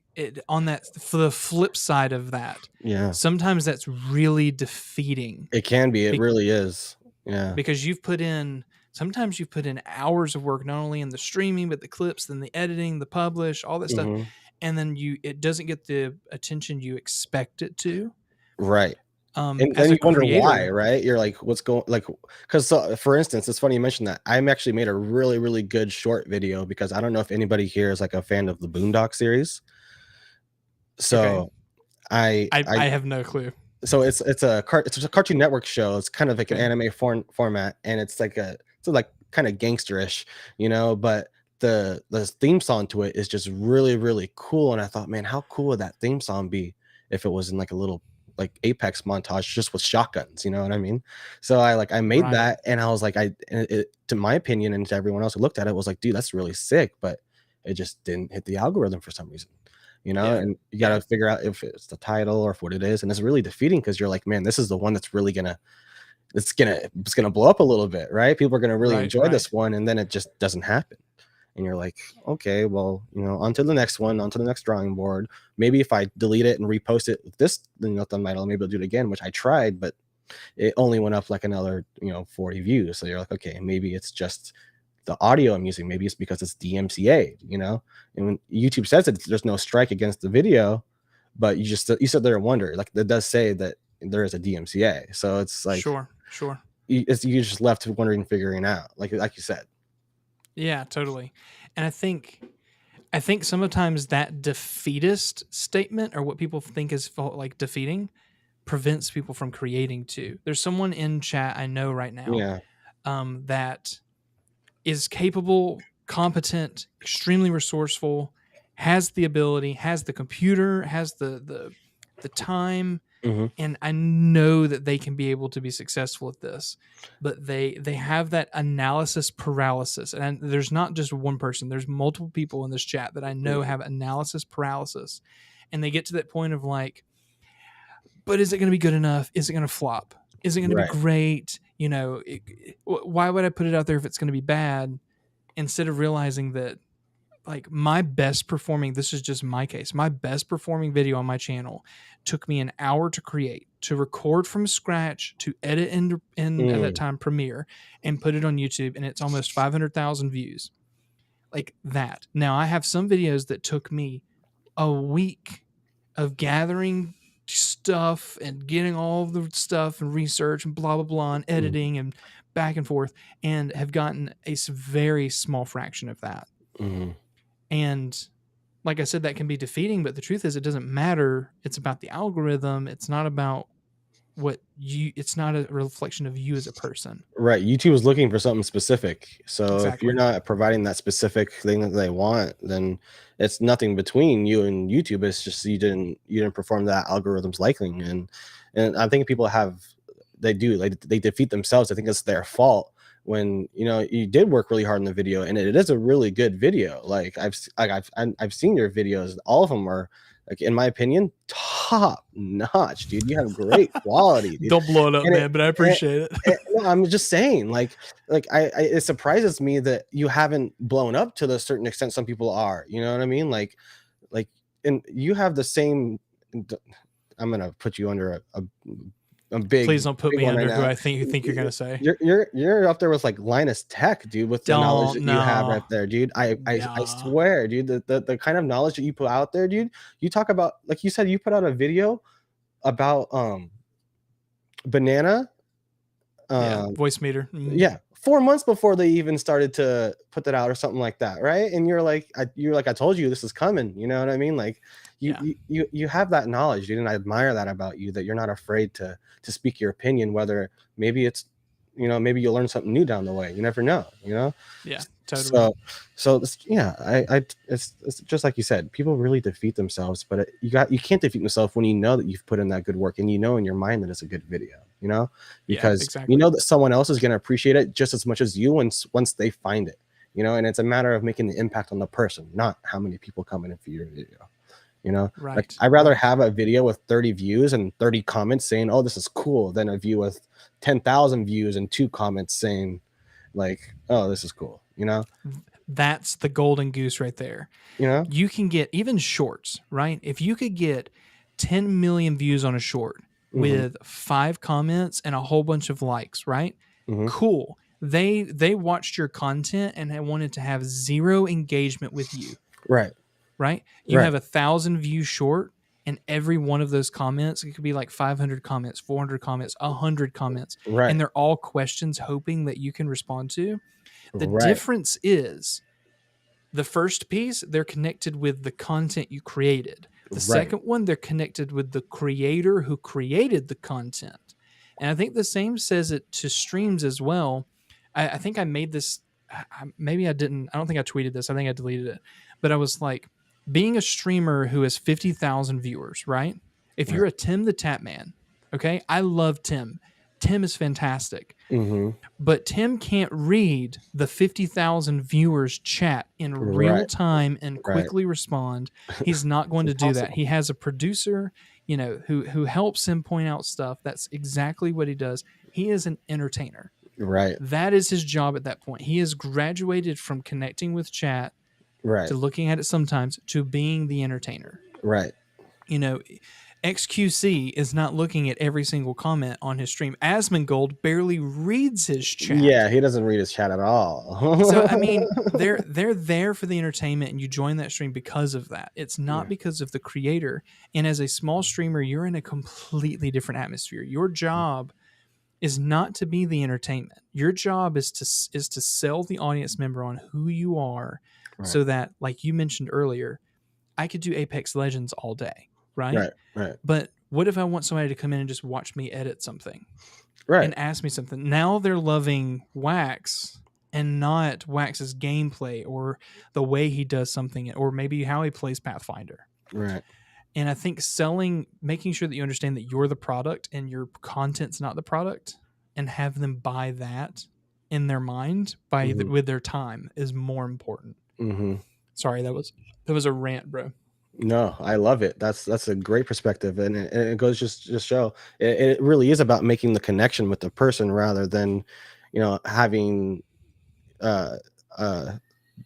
on that, for the flip side of that, Yeah, sometimes that's really defeating it can be. It be- really is. Yeah. because sometimes you've put in hours of work, not only in the streaming, but the clips, then the editing, the publish, all that stuff. Hmm. And then it doesn't get the attention you expect it to. Right. And As then a you wonder why, creator, right? You're like, what's going, like, because for instance, it's funny you mentioned that. I'm actually made a really, really good short video, because I don't know if anybody here is like a fan of the Boondock series. okay, So I, I, I have no clue. so it's a Cartoon Network show. It's kind of like an Okay. anime format, and it's like kind of gangsterish, but the theme song to it is just really, really cool. And I thought, man, how cool would that theme song be if it was in like a little like Apex montage just with shotguns, you know what I mean? So I made Right. that, and I was like, to my opinion, and to everyone else who looked at it, was like, dude, that's really sick, but it just didn't hit the algorithm for some reason. Yeah. And you got Yeah. to figure out if it's the title or if what it is. And it's really defeating, because you're like, man, this is the one that's really it's gonna blow up a little bit, right? People are gonna really Right. enjoy Right. this one, and then it just doesn't happen. And you're like, okay, well, on to the next one, on to the next drawing board. Maybe if I delete it and repost it with this, then nothing might, maybe I'll do it again, which I tried, but it only went up like another 40 views. So you're like, okay, maybe it's just the audio I'm using. Maybe it's because it's DMCA, and when YouTube says that there's no strike against the video, but you sit there and wonder, like, it does say that there is a DMCA. So it's like, Sure. Sure. you're just left wondering, figuring out, like you said. Yeah. Totally. And I think sometimes that defeatist statement, or what people think is like defeating, prevents people from creating too. There's someone in chat I know right now Yeah. that is capable, competent, extremely resourceful, has the ability, has the computer, has the time, Hmm. and I know that they can be able to be successful at this. But they have that analysis paralysis, and there's not just one person. There's multiple people in this chat that I know have analysis paralysis, and they get to that point of like, but is it going to be good enough? Is it going to flop? Is it going to be Right. great? Why would I put it out there if it's going to be bad? Instead of realizing that, like, my best performing, this is just my case, my best performing video on my channel took me an hour to create, to record from scratch, to edit in at that Mm. time Premiere, and put it on YouTube, and it's almost 500,000 views. Like that. Now I have some videos that took me a week of gathering stuff and getting all the stuff and research and blah blah blah and Mm. editing and back and forth, and have gotten a very small fraction of that. Mm. And like I said, that can be defeating, but the truth is it doesn't matter. It's about the algorithm. It's not about what you, it's not a reflection of you as a person. Right. YouTube is looking for something specific. So if you're Exactly. not providing that specific thing that they want, then it's nothing between you and YouTube. It's just you didn't perform that algorithm's liking. And I think people they defeat themselves. I think it's their fault when you did work really hard in the video, and it is a really good video. Like I've seen your videos. All of them are, like, in my opinion, top notch, dude. You have great quality, dude. Don't blow it up, And man, but I appreciate it. no, I'm just saying, like it surprises me that you haven't blown up to the certain extent some people are. You know what I mean? Like, and you have the same. I'm gonna put you under a big. Please don't put big me one under right who now. I think you're gonna say. You're up there with like Linus Tech, dude, with the knowledge that Don't, you have right no. there, dude. I Nah. swear, dude, the kind of knowledge that you put out there, dude. You talk about, like you said, you put out a video about banana. Yeah, voice meter. Yeah, 4 months before they even started to put that out or something like that, right? And I told you this is coming. You know what I mean? Like Yeah. you have that knowledge, dude, and I admire that about you, that you're not afraid to speak your opinion, whether maybe it's maybe you'll learn something new down the way. You never know, Yeah, totally. So this, yeah, it's just like you said, people really defeat themselves, but you can't defeat yourself when you know that you've put in that good work, and you know in your mind that it's a good video, Yeah, because exactly. you know that someone else is going to appreciate it just as much as you once they find it, and it's a matter of making the impact on the person, not how many people come in and view your video. Right. Like, I'd rather have a video with 30 views and 30 comments saying, "Oh, this is cool," than a view with 10,000 views and 2 comments saying, like, "Oh, this is cool." That's the golden goose right there. You can get even shorts, right? If you could get 10 million views on a short with 5 comments and a whole bunch of likes, right? Mhm. Cool. They watched your content and they wanted to have 0 engagement with you, Right. You Right. have 1,000 views short, and every one of those comments, it could be like 500 comments, 400 comments, 100 comments, Right. and they're all questions hoping that you can respond to. The Right. difference is the first piece, they're connected with the content you created. The Right. second one, they're connected with the creator who created the content. And I think the same says it to streams as well. I think I made this, maybe I didn't, I don't think I tweeted this. I think I deleted it. But I was like, being a streamer who has 50,000 viewers, right? If you're a Tim the Tap Man, okay? I love Tim. Tim is fantastic. But Tim can't read the 50,000 viewers chat in real time and quickly respond. He's not going to do that. He has a producer, who helps him point out stuff. That's exactly what he does. He is an entertainer. Right. That is his job at that point. He has graduated from connecting with chat to looking at it sometimes to being the entertainer. Right. XQC is not looking at every single comment on his stream. Asmongold barely reads his chat. Yeah, he doesn't read his chat at all. So I mean, they're there for the entertainment, and you join that stream because of that. It's not because of the creator. And as a small streamer, you're in a completely different atmosphere. Your job is not to be the entertainment. Your job is to sell the audience member on who you are, so that, like you mentioned earlier, I could do Apex Legends all day. Right. But what if I want somebody to come in and just watch me edit something, and ask me something? Now they're loving Wax and not Wax's gameplay or the way he does something, or maybe how he plays Pathfinder. Right. And I think making sure that you understand that you're the product and your content's not the product, and have them buy that in their mind with their time is more important. Sorry, that was a rant, bro. No, I love it. That's a great perspective, and it goes just show it really is about making the connection with the person rather than having the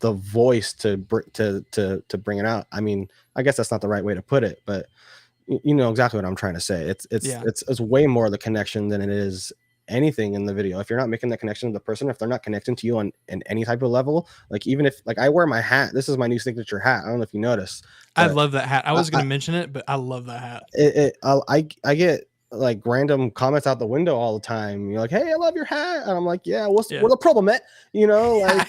voice to bring it out. I mean, I guess that's not the right way to put it, but you know exactly what I'm trying to say. It's way more the connection than it is anything in the video. If you're not making that connection with the person, if they're not connecting to you on any type of level, like even if, like, I wear my hat, this is my new signature hat. I don't know if you noticed. I love that hat. I was going to mention it, but I love that hat. I get like random comments out the window all the time. You're like, "Hey, I love your hat," and I'm like, "Yeah, Yeah. what the problem, Matt?" You know, like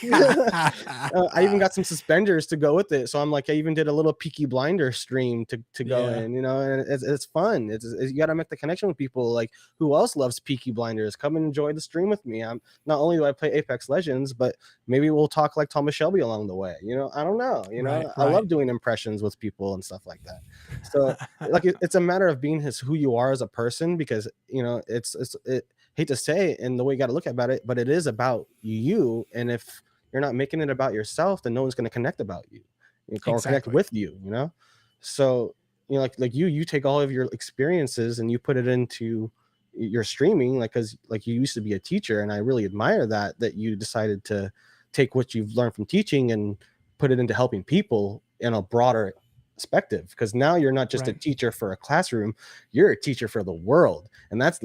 I even got some suspenders to go with it. So I'm like, I even did a little Peaky Blinder stream to go Yeah. in, you know, and it's fun. You got to make the connection with people. Like, who else loves Peaky Blinders? Come and enjoy the stream with me. I'm not only do I play Apex Legends, but maybe we'll talk like Thomas Shelby along the way. You know, I don't know. You Right. know, I Right. love doing impressions with people and stuff like that. So like it's a matter of being who you are as a person, because you know it hate to say it and the way you got to look about it, but it is about you. And if you're not making it about yourself, then no one's going to connect about you, or connect Exactly. with you, you know. So you know, like you take all of your experiences and you put it into your streaming, like, because like you used to be a teacher, and I really admire that you decided to take what you've learned from teaching and put it into helping people in a broader perspective, because now you're not just a Right. teacher for a classroom, you're a teacher for the world. And that's what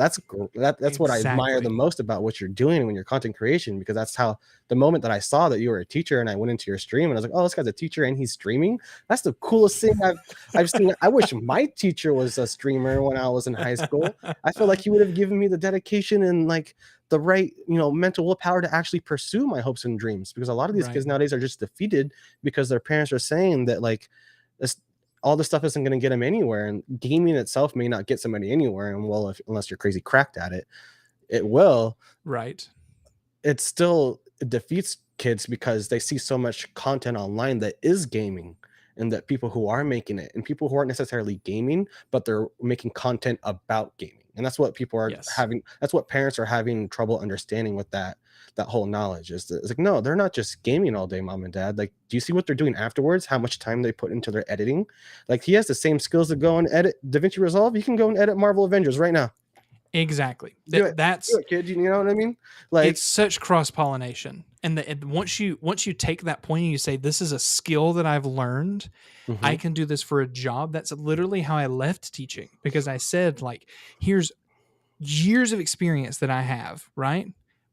I admire the Exactly. most about what you're doing when you're content creation, because that's how the moment that I saw that you were a teacher and I went into your stream and I was like, oh, this guy's a teacher and he's streaming, that's the coolest thing I've seen. I wish my teacher was a streamer when I was in high school. I feel like he would have given me the dedication and like the right, you know, mental willpower to actually pursue my hopes and dreams, because a lot of these Right. kids nowadays are just defeated because their parents are saying that like this all this stuff isn't going to get them anywhere, and gaming itself may not get somebody anywhere. And well, unless you're crazy cracked at it, it will. Right. It still defeats kids because they see so much content online that is gaming, and that people who are making it and people who aren't necessarily gaming but they're making content about gaming, and that's what people are Yes. having, that's what parents are having trouble understanding with that whole knowledge is that it's like, no, they're not just gaming all day, mom and dad. Like, do you see what they're doing afterwards, how much time they put into their editing? Like, he has the same skills to go and edit DaVinci Resolve. You can go and edit Marvel Avengers right now. Exactly. Do it. Do That's it, kid. You know what I mean? Like, it's such cross pollination, and once you take that point and you say this is a skill that I've learned, I mhm, can do this for a job. That's literally how I left teaching, because I said, like, here's years of experience that I have, right?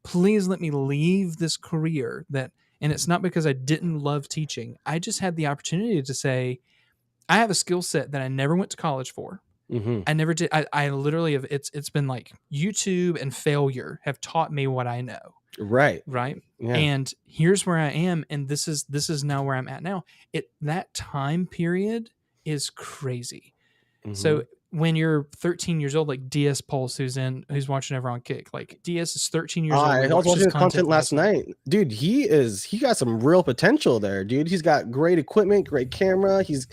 Please let me leave this career that, and it's not because I didn't love teaching. I just had the opportunity to say, I have a skill set that I never went to college for. mhm. I never did. I literally have, it's been like YouTube and failure have taught me what I know, Right. right? Yeah. And here's where I am, and this is now where I'm at now. That time period is crazy. So Mhm. when you're 13 years old, like DS Pulse, who's watching over on Kick, like DS is 13 years old. We I was watched watching his his content content last last night. night. Dude, he got some real potential there, dude. He's got great equipment, great camera. He's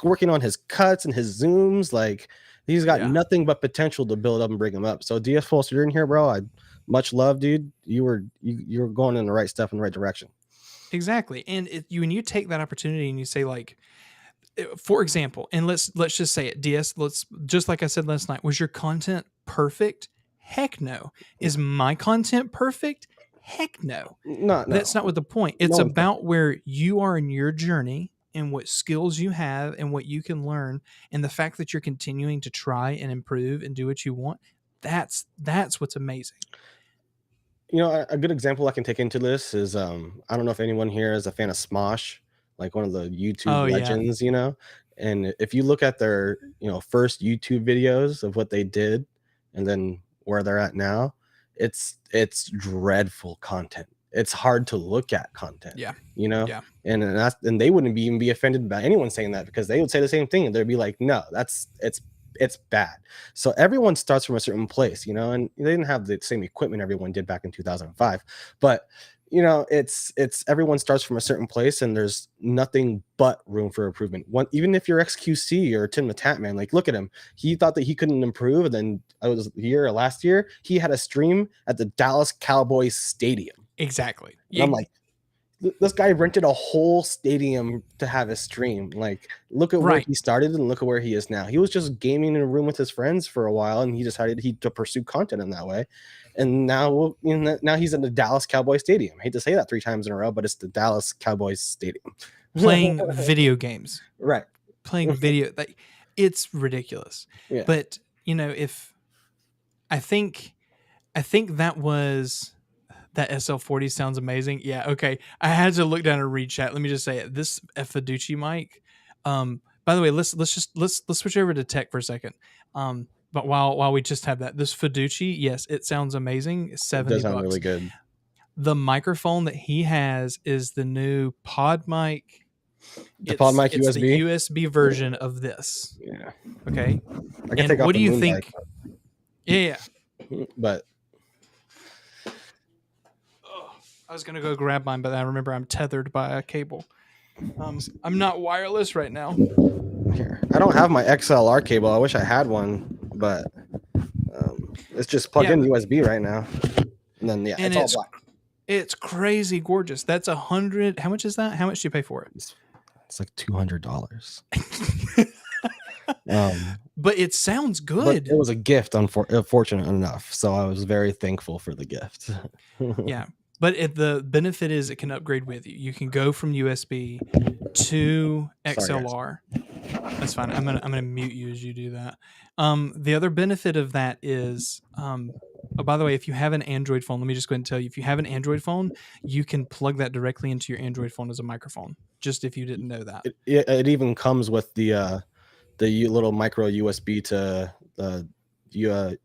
working on his cuts and his zooms. Like, he's got Yeah, nothing but potential to build up and bring him up. So DS Pulse, you're in here, bro. I much love, dude. You were going in the right step in the right direction. exactly. And when you take that opportunity and you say, like, for example, and let's just say it, DS. Let's just like I said last night. Was your content perfect? Heck no. Is my content perfect? Heck no. That's No. not what the point. No It's one's about where you are in your journey and what skills you have and what you can learn, and the fact that you're continuing to try and improve and do what you want. That's what's amazing. You know, a good example I can take into this is I don't know if anyone here is a fan of Smosh, like one of the YouTube Oh yeah, legends, you know. And if you look at their, you know, first YouTube videos of what they did and then where they're at now, it's dreadful content. It's hard to look at content, yeah, you know. yeah. And they wouldn't even be offended by anyone saying that, because they would say the same thing. They'd be like, no, it's bad. So everyone starts from a certain place, you know, and they didn't have the same equipment everyone did back in 2005. But you know, it's everyone starts from a certain place, and there's nothing but room for improvement. One, even if you're XQC or Tim the Tatman, like, look at him. He thought that he couldn't improve, and then I was here or last year, he had a stream at the Dallas Cowboys Stadium. Exactly. And I'm like, this guy rented a whole stadium to have his stream. Like, look at where Right. he started and look at where he is now. He was just gaming in a room with his friends for a while, and he decided to pursue content in that way. And now, now he's in the Dallas Cowboy Stadium. I hate to say that 3 times in a row, but it's the Dallas Cowboys Stadium. Playing video games. Right. Playing video, like, it's ridiculous. Yeah. But if I think that was that SL40 sounds amazing. Yeah, okay. I had to look down and read chat. Let me just say it. This Fiducci mic. By the way, let's switch over to tech for a second. But while we just have that, this Fiduci, yes, it sounds amazing. It 70 does sound bucks. really good. The microphone that he has is the new Pod mic. The pod mic It's the USB. USB version of this. Yeah, Okay. I can And take off what the do you moon think? Yeah. but Oh, I was gonna go grab mine, but I remember I'm tethered by a cable. I'm not wireless right now. here, I don't have my XLR cable. I wish I had one, but it's just plugged in USB right now. And then and it's all black. It's crazy gorgeous. That's 100. How much is that? How much do you pay for it? It's like $200. But it sounds good. But it was a gift, unfortunate enough. So I was very thankful for the gift. Yeah. But the benefit is it can upgrade with you. You can go from USB to XLR. That's fine. I'm gonna mute you as you do that. The other benefit of that is, oh, by the way, if you have an Android phone, let me just go ahead and tell you, if you have an Android phone, you can plug that directly into your Android phone as a microphone. Just if you didn't know that. It even comes with the little micro USB to USB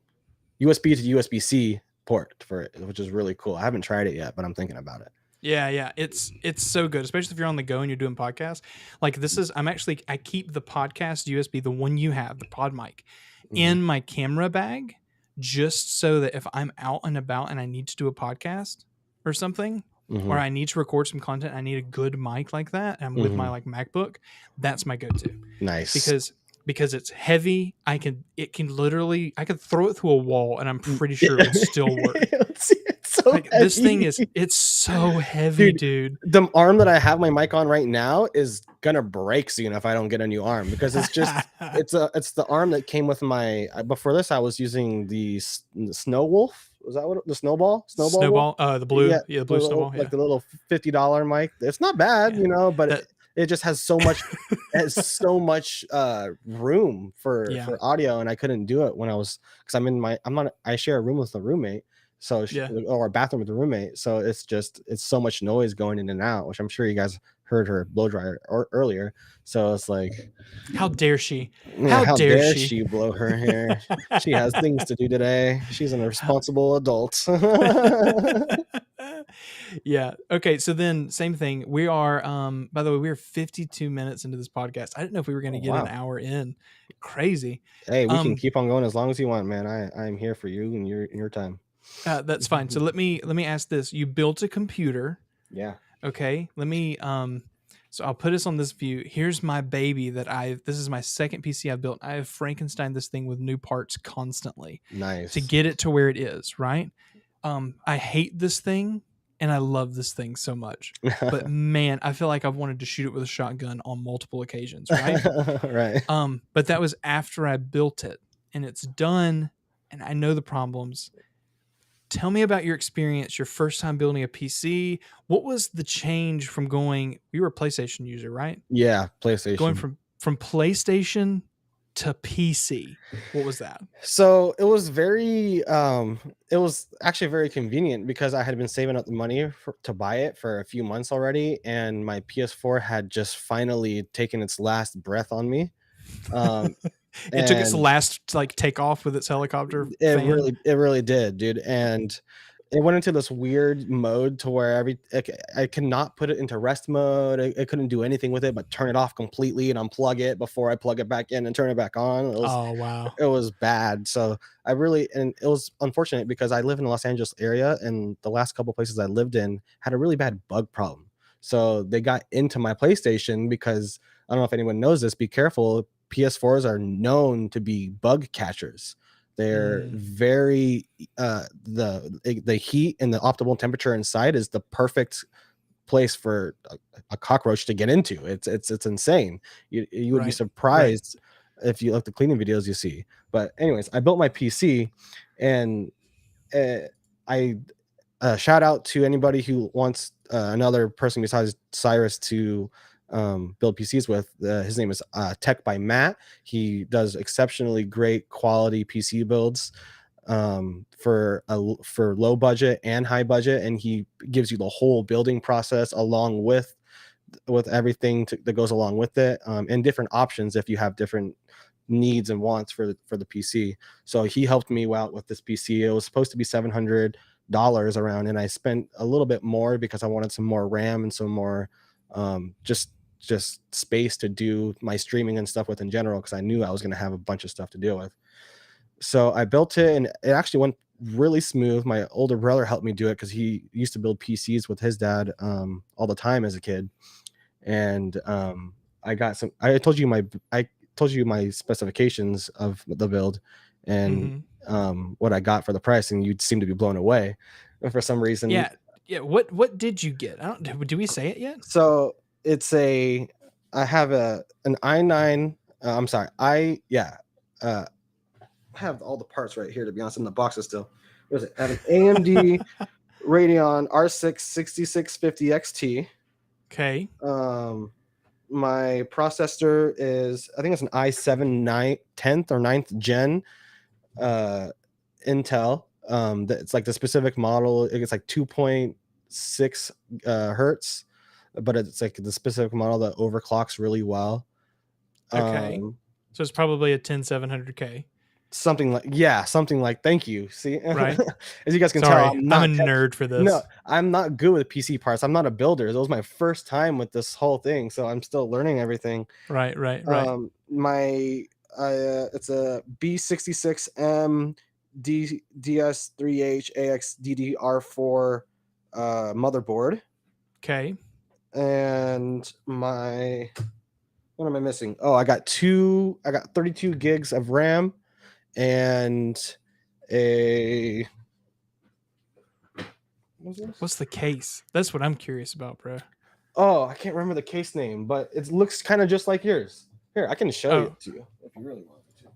to USB-C port for it, which is really cool. I haven't tried it yet, but I'm thinking about it. Yeah, it's so good, especially if you're on the go and you're doing podcasts. Like this is, I keep the podcast USB, the one you have, the pod mic, in my camera bag, just so that if I'm out and about and I need to do a podcast or something, or I need to record some content, I need a good mic like that, and I'm with my like MacBook, that's my go-to. Nice. Because it's heavy. I could throw it through a wall and I'm pretty sure it would still work. It's so like this thing it's so heavy, dude. The arm that I have my mic on right now is gonna break soon if I don't get a new arm, because it's just it's the arm that came with my, before this I was using the Snow Wolf. Was that what the snowball? The blue, the blue snowball, like the little $50 mic. It's not bad, but it just has so much room for audio, and I couldn't do it when I was, because I share a room with a roommate, so or a bathroom with a roommate, so it's so much noise going in and out, which I'm sure you guys heard her blow dryer earlier. So it's like, how dare she? How dare she blow her hair? She has things to do today. She's an responsible adult. Yeah. Okay. So then, same thing. We are. By the way, we're 52 minutes into this podcast. I didn't know if we were going to get an hour in. Crazy. Hey, we can keep on going as long as you want, man. I'm here for you and your time. That's fine. So let me ask this. You built a computer. Yeah. Okay. Let me. So I'll put us on this view. Here's my baby this is my second PC I've built. I have Frankenstein this thing with new parts constantly. Nice. To get it to where it is, right? I hate this thing and I love this thing so much. But man, I feel like I've wanted to shoot it with a shotgun on multiple occasions, right? Right. But that was after I built it and it's done and I know the problems. Tell me about your experience, your first time building a PC. What was the change from you were a PlayStation user, right? Yeah, PlayStation. Going from PlayStation to PC. What was that? So it was it was actually very convenient, because I had been saving up the money to buy it for a few months already, and my PS4 had just finally taken its last breath on me. It took its last take off with its helicopter. It really did, dude. And it went into this weird mode to where I could not put it into rest mode. I couldn't do anything with it but turn it off completely and unplug it before I plug it back in and turn it back on. Oh wow, it was bad. So and it was unfortunate, because I live in the Los Angeles area, and the last couple places I lived in had a really bad bug problem. So they got into my PlayStation, because I don't know if anyone knows this. Be careful. PS4s are known to be bug catchers. They're very the heat and the optimal temperature inside is the perfect place for a cockroach to get into. It's insane. You would be surprised if you look at the cleaning videos you see. But anyways, I built my PC, and I shout out to anybody who wants another person besides Cyrus to build PCs with. His name is Tech by Matt. He does exceptionally great quality PC builds for low budget and high budget, and he gives you the whole building process along with everything that goes along with it, and different options if you have different needs and wants for the PC. So he helped me out with this PC. It was supposed to be $700 around, and I spent a little bit more because I wanted some more RAM and some more just space to do my streaming and stuff with in general, because I knew I was going to have a bunch of stuff to deal with. So I built it, and it actually went really smooth. My older brother helped me do it because he used to build PCs with his dad all the time as a kid. And I got some. I told you my specifications of the build, and what I got for the price, and you seem to be blown away for some reason. Yeah. What did you get? Do we say it yet? So it's I have an i9. I'm sorry. I have all the parts right here, to be honest, in the boxes still. What is it? I have an AMD Radeon R6 6650 XT. Okay. My processor is, I think it's an i7 10th or 9th gen Intel. It's like the specific model. It's like 2.6 hertz, but it's like the specific model that overclocks really well. Okay. So it's probably a 10700K. Something like, thank you. See, right? As you guys can Sorry, tell, I'm a nerd for this. No, I'm not good with PC parts. I'm not a builder. It was my first time with this whole thing, so I'm still learning everything. Right. It's a B66M DS3H AX DDR4 motherboard. Okay. And what am I missing? Oh, I got 32 gigs of RAM and what's the case? That's what I'm curious about, bro. Oh, I can't remember the case name, but it looks kind of just like yours. Here, I can show it to you if you really want to.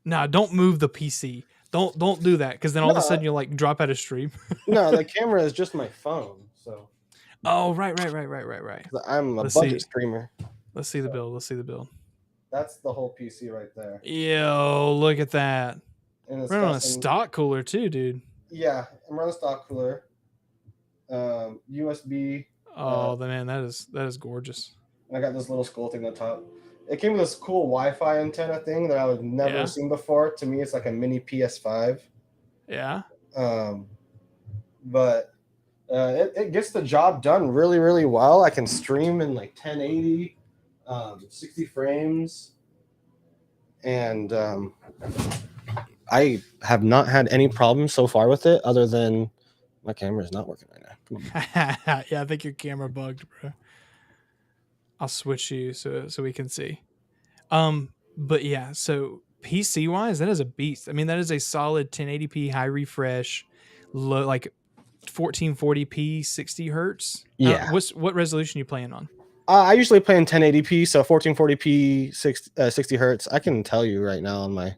Nah, don't move the PC. Don't do that, because then all of a sudden you'll like drop out of stream. No, the camera is just my phone. So. Oh, right. I'm a budget streamer. Let's see the build. That's the whole PC right there. Yo, look at that. And it's on a stock cooler too, dude. Yeah, I'm running a stock cooler. USB. Oh, man, that is gorgeous. And I got this little skull thing on top. It came with this cool Wi-Fi antenna thing that I would never have seen before. To me, it's like a mini PS5. Yeah. But it gets the job done really, really well. I can stream in like 1080, 60 frames, and I have not had any problems so far with it, other than my camera is not working right now. Yeah, I think your camera bugged, bro. I'll switch you so we can see. But yeah, so PC wise, that is a beast. I mean, that is a solid 1080p high refresh, low, like 1440p 60 hertz. Yeah. What resolution you playing on? I usually play in 1080p, so 1440p 60 hertz. I can tell you right now on my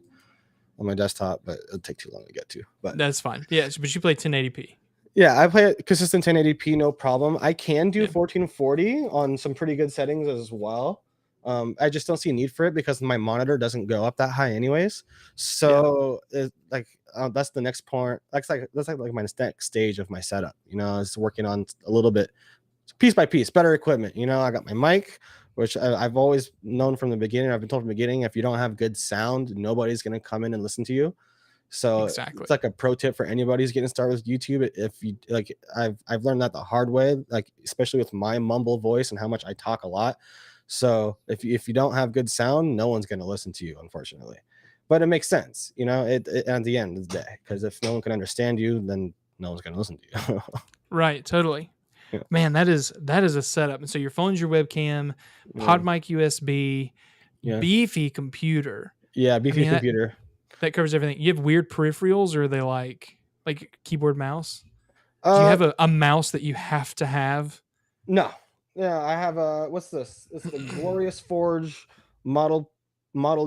desktop, but it'll take too long to get to. But that's fine. Yeah, but you play 1080p. Yeah, I play it consistent 1080p, no problem. I can do 1440 on some pretty good settings as well. I just don't see a need for it because my monitor doesn't go up that high anyways. So that's the next part. That's like my next stage of my setup. You know, it's working on a little bit, piece by piece, better equipment. You know, I got my mic, which I've always known from the beginning. I've been told from the beginning, if you don't have good sound, nobody's gonna come in and listen to you. So exactly. It's like a pro tip for anybody who's getting started with YouTube. If you like, I've learned that the hard way, like especially with my mumble voice and how much I talk a lot. So if you don't have good sound, no one's going to listen to you, unfortunately. But it makes sense, you know, it at the end of the day, because if no one can understand you, then no one's going to listen to you. Right, totally. Yeah. Man, that is a setup. And so your phone's your webcam, pod mic USB, beefy computer. Yeah, beefy computer. That covers everything. You have weird peripherals, or are they like keyboard, mouse? Do you have a mouse that you have to have? No. Yeah, I have what's this? It's the Glorious Forge Model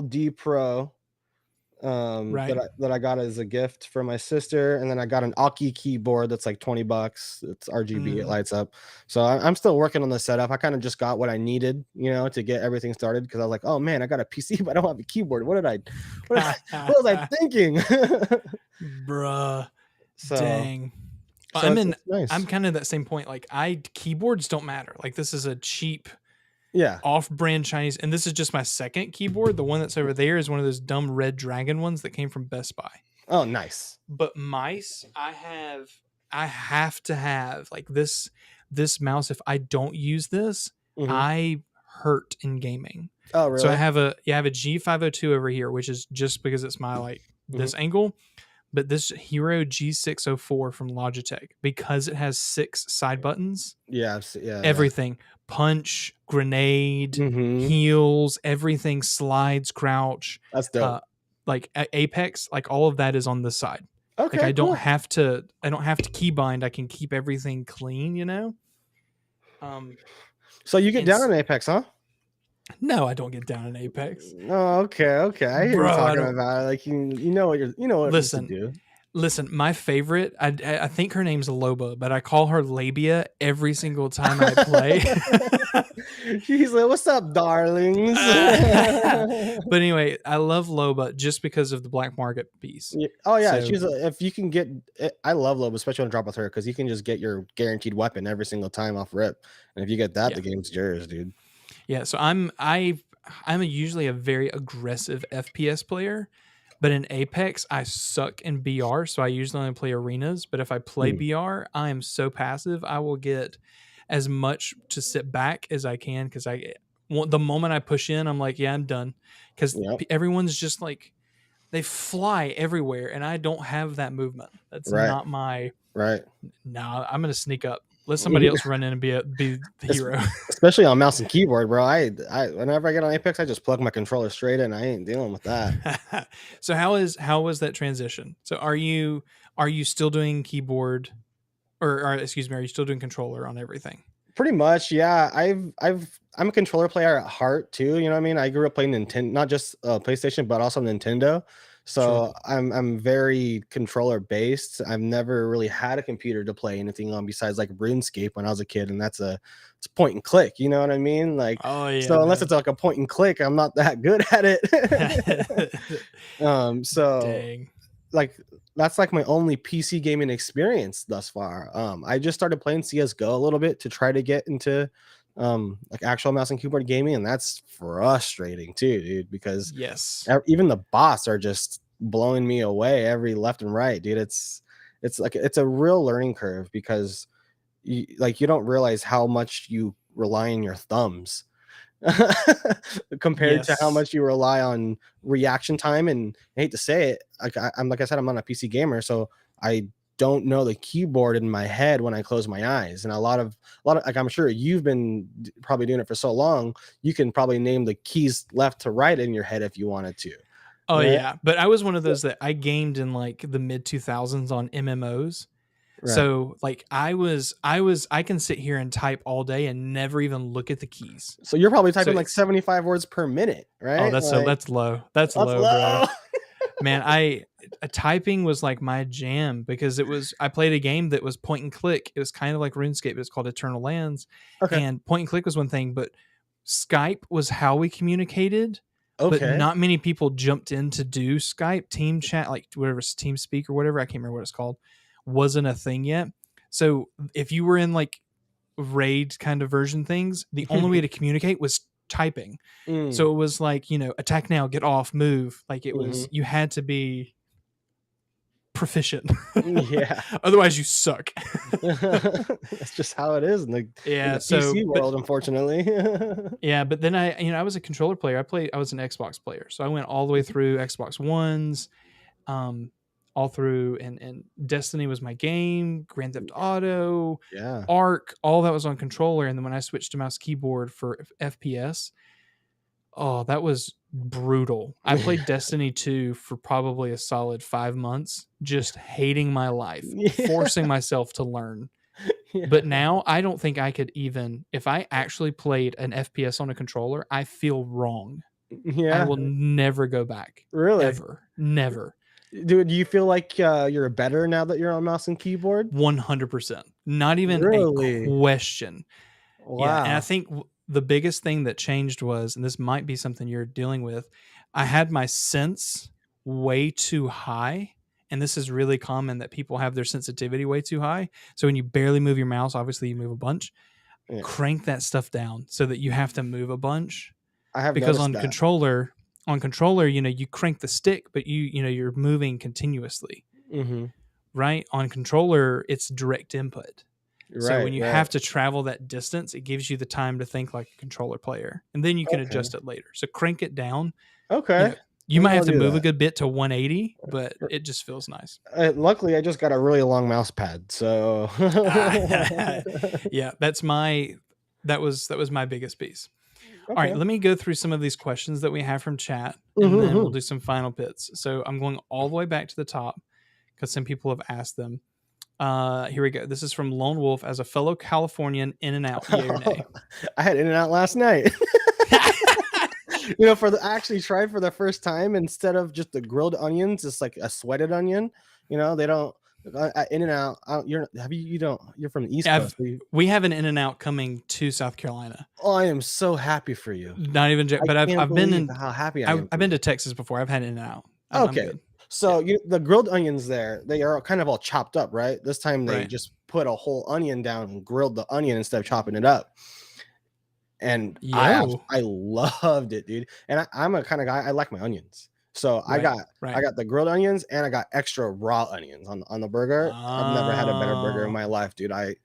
D Pro. That I got as a gift from my sister, and then I got an Aki keyboard that's like $20. It's RGB, it lights up. So I'm still working on the setup. I kind of just got what I needed, you know, to get everything started, because I was like, oh man, I got a PC but I don't have a keyboard. What was I thinking? Bruh. So, dang. So I'm kind of that same point. Like keyboards don't matter. Like this is a cheap Yeah. off-brand Chinese, and this is just my second keyboard. The one that's over there is one of those dumb red dragon ones that came from Best Buy. Oh, nice. But mice, I have to have like this mouse. If I don't use this, Hmm. I hurt in gaming. Oh, So I really? have a G502 over here, which is just because it's my like Hmm. this angle. But this Hero G604 from Logitech, because it has 6 side buttons, Yeah. Yeah. Yeah. everything, punch, grenade, Hmm. heals, everything, slides, crouch, That's uh dope. like Apex, like all of that is on this side. Like Okay, cool. I don't have to keybind. I can keep everything clean, you know? Um So you get and down on Apex, huh? no, I don't get down in Apex. Oh, okay, okay. I hear you Bro, I talking don't about it. Like you know what you know what to listen. do. Listen, my favorite, I think her name's Loba, but I call her Labia every single time I play. She's like, "What's up, darlings?" But anyway, I love Loba just because of the black market piece. Yeah. Oh yeah, So she's if you can get I love Lobo, especially on drop with her because you can just get your guaranteed weapon every single time off rip, and if you get that, yeah, the game's yours, dude. yeah. So I'm usually a very aggressive FPS player, but in Apex I suck in BR, so I usually only play arenas. But if I play Mm, BR, I am so passive. I will get as much to sit back as I can because the moment I push in, I'm like, yeah, I'm done because yep. everyone's just like they fly everywhere, and I don't have that movement. That's Right. not my. Right. No, I'm gonna sneak up. Let somebody else run in and be the Es- hero. Especially on mouse and keyboard, bro. I whenever I get on Apex, I just plug my controller straight in. I ain't dealing with that. So how was that transition? So are you still doing keyboard or excuse me, are you still doing controller on everything? Pretty much, yeah. I'm a controller player at heart too. You know what I mean? I grew up playing Nintendo, not just PlayStation, but also Nintendo. Sure. So I'm very controller based. I've never really had a computer to play anything on besides like RuneScape when I was a kid, and it's point and click. You know what I mean? Like, Oh yeah, so unless man. it's like a point and click, I'm not that good at it. So Dang. like that's like my only PC gaming experience thus far. I just started playing CS:GO a little bit to try to get into like actual mouse and keyboard gaming, and that's frustrating too, dude, because Yes. even the bots are just blowing me away every left and right, dude. It's like it's a real learning curve because you don't realize how much you rely on your thumbs compared to how Yes. much you rely on reaction time. And I hate to say it, I'm like I said, I'm not a PC gamer, so I don't know the keyboard in my head when I close my eyes. And a lot of like I'm sure you've been probably doing it for so long, you can probably name the keys left to right in your head if you wanted to, Oh right? yeah, but I was one of So, those that I gamed in like the mid 2000s on MMOs. right. So like I can sit here and type all day and never even look at the keys. So you're probably So typing like 75 words per minute, oh, right? Like that's low. That's that's low, bro. low. Man, typing was like my jam because I played a game that was point and click. It was kind of like RuneScape. It was called Eternal Lands, Okay. and point and click was one thing, but Skype was how we communicated. But Okay. not many people jumped in to do Skype, Team Chat, like whatever, Team Speak or whatever. I can't remember what it's called. Wasn't a thing yet. So if you were in like raid kind of version things, the only way to communicate was typing. Mm, So it was like, attack now, get off, move. Like it was, mhm. you had to be proficient. Yeah. Otherwise, you suck. That's just how it is in Yeah. the PC But world, unfortunately. yeah, but then I was a controller player. I was an Xbox player. So I went all the way through Xbox Ones, um, all through, and Destiny was my game, Grand Theft Auto, Yeah. Arc, all that was on controller. And then when I switched to mouse keyboard for FPS, oh, that was brutal. I played Destiny 2 for probably a solid 5 months, just hating my life, Yeah. forcing myself to learn. But Yeah. now I don't think I could even if I actually played an FPS on a controller, I feel wrong. I Yeah. will never go back. Really? Ever. Never. Dude, do you feel like you're better now that you're on mouse and keyboard? 100%. Not even a Really? question. Yeah, and I Wow. think the biggest thing that changed was, and this might be something you're dealing with, I had my sense way too high. And this is really common that people have their sensitivity way too high. So when you barely move your mouse, obviously you move a bunch. Yeah. crank that stuff down so that you have to move a bunch. I have Because noticed that. on controller, you crank the stick, but you're moving continuously, Mm-hmm. right? On controller, it's direct input. So Right, when you right. have to travel that distance, it gives you the time to think like a controller player, and then you can Okay. adjust it later. So crank it down. You Okay. know, you might Maybe have I'll to do move a that. good bit to 180, but it just feels nice. Luckily, I just got a really long mouse pad, so. Yeah, that was my biggest piece. All right, Okay. let me go through some of these questions that we have from chat, and then we'll Mm-hmm. do some final pits. So I'm going all the way back to the top because some people have asked them. Here we go. This is from Lone Wolf. As a fellow Californian, In and Out, yay or nay? I had In-N-Out last night. I actually tried for the first time, instead of just the grilled onions, it's like a sweated onion. They don't. In and Out. You're from the East Coast. We have an In and Out coming to South Carolina. Oh, I am so happy for you. Not even, I but can't I've been believe in. how happy I am I've for been you. to Texas before. I've had In and Out. I'm Okay. good. So the grilled onions there, they are kind of all chopped up, right? This time they Right. just put a whole onion down and grilled the onion instead of chopping it up. And Yo. I loved it, dude. And I'm a kind of guy, I like my onions. So I got the grilled onions, and I got extra raw onions on the burger. I've never had a better burger in my life, dude. Dang.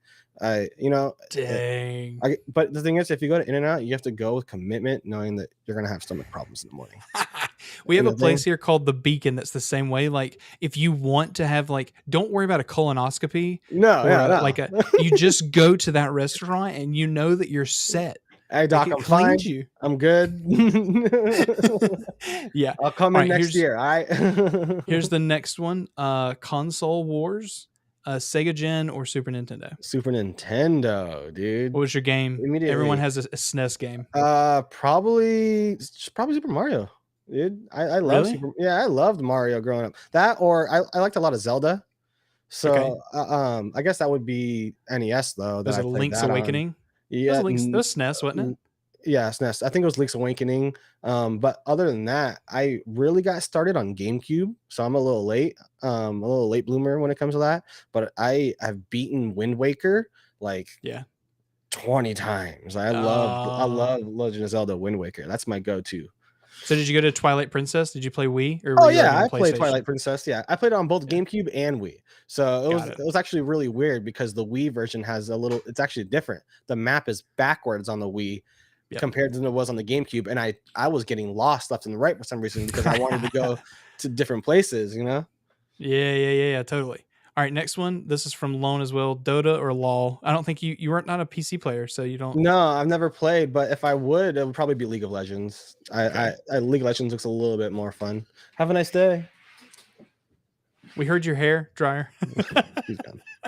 But the thing is, if you go to In-N-Out, you have to go with commitment, knowing that you're gonna have stomach problems in the morning. We have a place here called the Beacon that's the same way. Like, if you want to have, like, don't worry about a colonoscopy. No. You just go to that restaurant and you know that you're set. Hey doc, I'm fine. I'm good. Yeah, I'll come in next year. All right. Here's the next one. Console Wars, Sega Gen or Super Nintendo? Super Nintendo, dude. What was your game? Immediately. Everyone has a SNES game. Probably Super Mario, dude. I love Really? I loved Mario growing up. That, or I liked a lot of Zelda. So I guess that would be NES though. Was it Link's Awakening? Yeah, it was SNES, wasn't it? Yeah, SNES. I think it was Link's Awakening. But other than that, I really got started on GameCube, so I'm a little late bloomer when it comes to that. But I have beaten Wind Waker like 20 times. I love Legend of Zelda Wind Waker. That's my go-to. So did you go to Twilight Princess? Did you play Wii? Oh yeah, I played Twilight Princess. Yeah, I played it on both GameCube and Wii. So it was actually really weird because the Wii version has it's actually different. The map is backwards on the Wii compared to it was on the GameCube, and I was getting lost left and right for some reason because I wanted to go to different places. Yeah, totally. All right, next one. This is from Lone as well. Dota or LOL? I don't think you weren't not a PC player, so you don't. No, I've never played, but if I would, it would probably be League of Legends. League of Legends looks a little bit more fun. Have a nice day. We heard your hair dryer.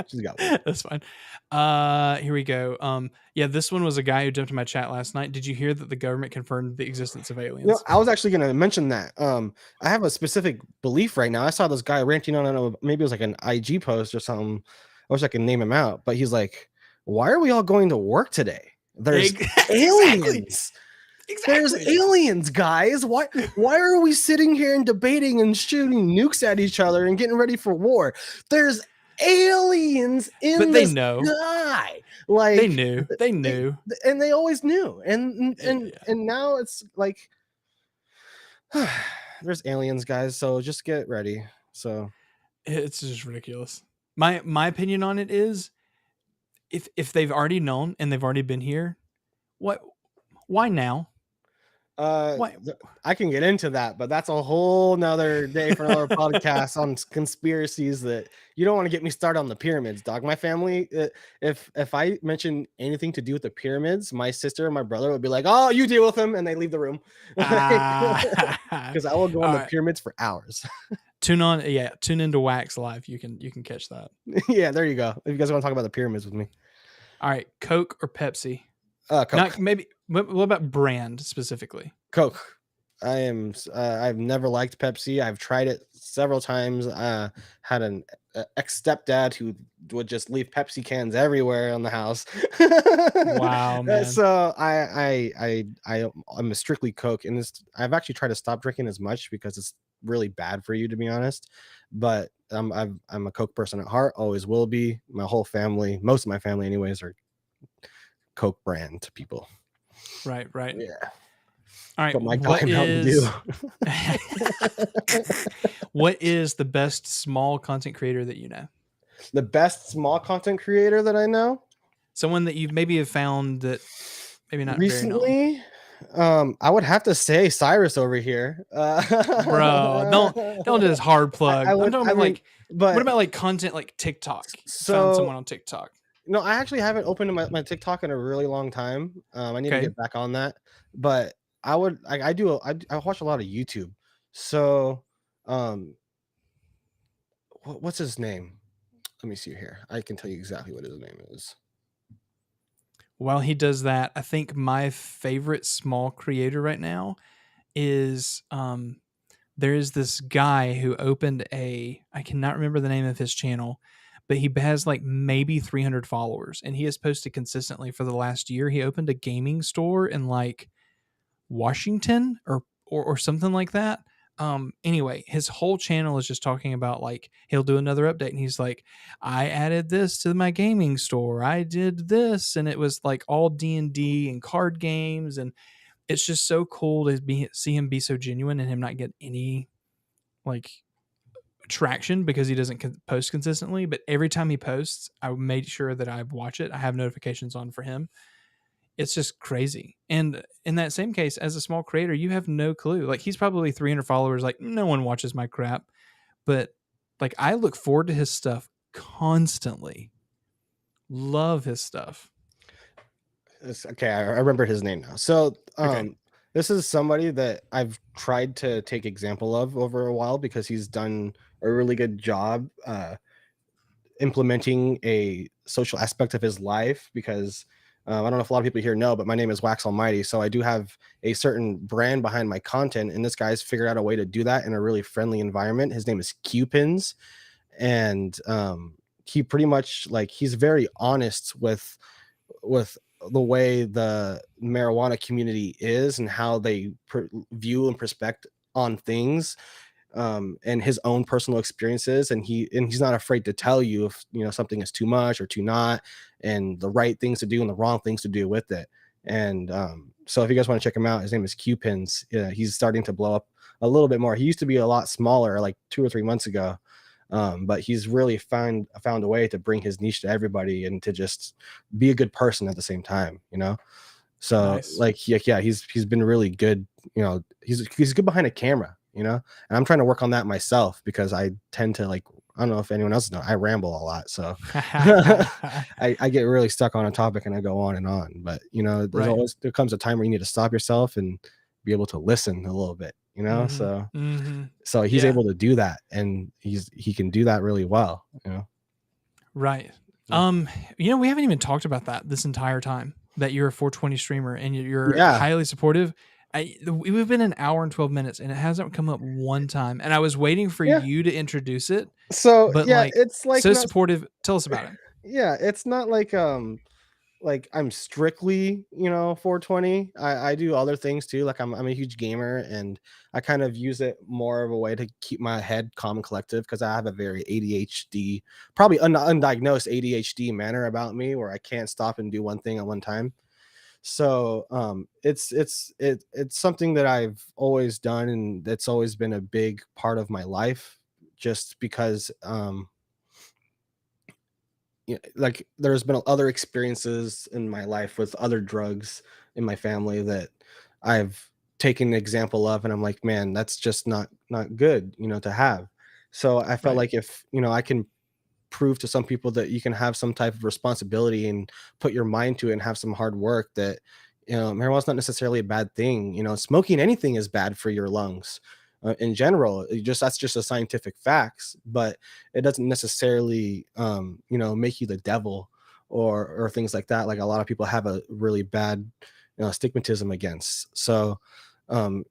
She's got one. That's fine. Here we go. This one was a guy who jumped in my chat last night. Did you hear that the government confirmed the existence of aliens? I was actually going to mention that. I have a specific belief right now. I saw this guy ranting on maybe it was like an IG post or something. I wish I could name him out, but he's like, "Why are we all going to work today? There's aliens." Exactly. There's aliens, guys. Why are we sitting here and debating and shooting nukes at each other and getting ready for war? There's aliens in the sky. Like they knew, and they always knew. And now it's like there's aliens, guys. So just get ready. So it's just ridiculous. My opinion on it is, if they've already known and they've already been here, why now? I can get into that, but that's a whole nother day for another podcast on conspiracies that you don't want to get me started on the pyramids, dog. My family, if I mention anything to do with the pyramids, my sister and my brother would be like, "Oh, you deal with them," and they leave the room because I will go on the pyramids for hours. Tune into Wax Live. You can catch that. Yeah, there you go. If you guys want to talk about the pyramids with me. All right, Coke or Pepsi? Coke. Not, maybe. What about brand specifically? Coke. I've never liked Pepsi. I've tried it several times. Had an ex stepdad who would just leave Pepsi cans everywhere on the house. Wow, man. So I'm a strictly Coke, and I've actually tried to stop drinking as much because it's really bad for you, to be honest. But I'm a Coke person at heart. Always will be. My whole family, most of my family, anyways, are Coke brand to people. Right, right. Yeah, All right, but my taught what him how to do. is what is the best small content creator that you know? The best small content creator that I know Someone that you maybe have found that maybe not very known. recently, I would have to say Cyrus over here. Bro, don't do this hard plug. I I'm would, talking I about mean, like what but about like content like TikTok? Found so someone on TikTok. no, I actually haven't opened my TikTok in a really long time. I need to Okay. get back on that, but I watch a lot of YouTube. So, um, what's his name? Let me see here. I can tell you exactly what his name is. While he does that, I think my favorite small creator right now is there is this guy who opened a I cannot remember the name of his channel, but he has like maybe 300 followers and he has posted consistently for the last year. He opened a gaming store in like Washington or something like that. Anyway, his whole channel is just talking about like he'll do another update and he's like, I added this to my gaming store. I did this, and it was like all D&D and card games, and it's just so cool to see him be so genuine and him not get any like traction because he doesn't post consistently. But every time he posts, I made sure that I watch it. I have notifications on for him. It's just crazy. And in that same case, as a small creator, you have no clue. Like he's probably 300 followers. Like no one watches my crap, but like I look forward to his stuff constantly. Love his stuff. Okay, I remember his name now. So, Okay. this is somebody that I've tried to take example of over a while because he's done a really good job implementing a social aspect of his life. Because I don't know if a lot of people here know, but my name is WaxAlmighty, so I do have a certain brand behind my content, and this guy's figured out a way to do that in a really friendly environment. His name is Qpins, and he pretty much like he's very honest with the way the marijuana community is and how they view and perspect on things, and his own personal experiences, and he's not afraid to tell you if something is too much or too not, and the right things to do and the wrong things to do with it. And so if you guys want to check him out, his name is Qpins. Yeah, he's starting to blow up a little bit more. He used to be a lot smaller like 2 or 3 months ago, but he's really found a way to bring his niche to everybody and to just be a good person at the same time. So Nice. like yeah, he's been really good. He's good behind a camera. And I'm trying to work on that myself because I tend to like, I don't know if anyone else knows, I ramble a lot, so I get really stuck on a topic and I go on and on. But Right. there comes a time where you need to stop yourself and be able to listen a little bit. Mm-hmm. So Mm-hmm. he's Yeah. able to do that, and he can do that really well. Right. Yeah. We haven't even talked about that this entire time that you're a 420 streamer and you're Yeah. highly supportive. We've been an hour and 12 minutes and it hasn't come up one time. And I was waiting for Yeah. you to introduce it, So but yeah, like it's like so not supportive. Tell us about it. yeah, it's not like I'm strictly 420. I do other things too. Like I'm a huge gamer, and I kind of use it more of a way to keep my head calm and collective because I have a very ADHD, probably undiagnosed ADHD manner about me where I can't stop and do one thing at one time. So it's something that I've always done, and it's always been a big part of my life, just because like there's been other experiences in my life with other drugs in my family that I've taken an example of, and I'm like, man, that's just not good to have. So I felt Right. like if I can prove to some people that you can have some type of responsibility and put your mind to it and have some hard work, that marijuana's not necessarily a bad thing. Smoking anything is bad for your lungs in general. That's just a scientific facts, but it doesn't necessarily make you the devil or things like that, like a lot of people have a really bad stigmatism against. So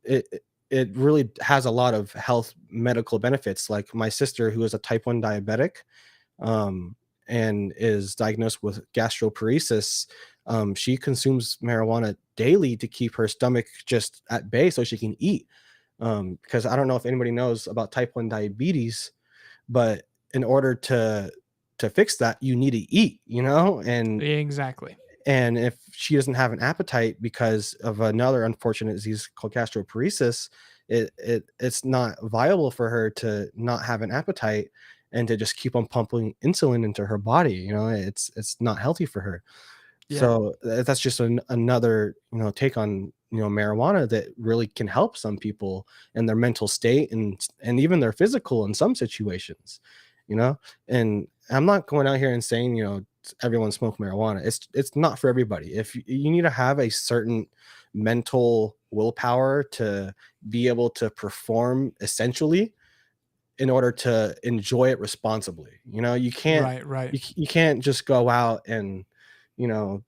it really has a lot of health medical benefits. Like my sister, who is a type 1 diabetic, um, and is diagnosed with gastroparesis, she consumes marijuana daily to keep her stomach just at bay so she can eat. Because I don't know if anybody knows about type 1 diabetes, but in order to fix that, you need to eat, and Exactly. And if she doesn't have an appetite because of another unfortunate disease called gastroparesis, it's not viable for her to not have an appetite and to just keep on pumping insulin into her body. It's not healthy for her. Yeah. So that's just another take on marijuana that really can help some people in their mental state and even their physical in some situations. you know and I'm not going out here and saying everyone smoke marijuana. It's not for everybody. If you need to have a certain mental willpower to be able to perform essentially in order to enjoy it responsibly. You can't Right. Right. you can't just go out and you know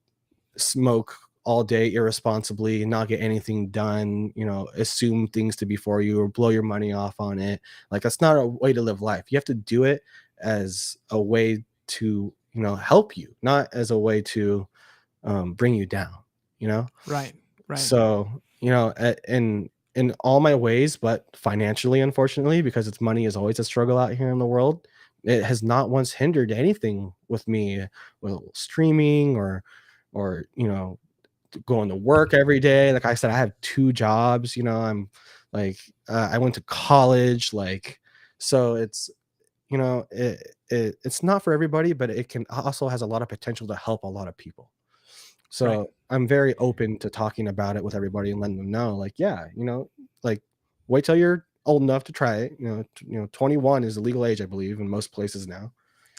smoke all day irresponsibly, not get anything done, assume things to be for you or blow your money off on it. Like, that's not a way to live life. You have to do it as a way to, help you, not as a way to bring you down, you know? Right. Right. So, in all my ways, but financially, unfortunately, because it's money is always a struggle out here in the world, it has not once hindered anything with me, with streaming or going to work every day. Like I said, I have two jobs. I'm like I went to college. Like, so it's not for everybody, but it can also has a lot of potential to help a lot of people. Right. So I'm very open to talking about it with everybody and letting them know, like, yeah, like, wait till you're old enough to try it. 21 is the legal age, I believe, in most places now.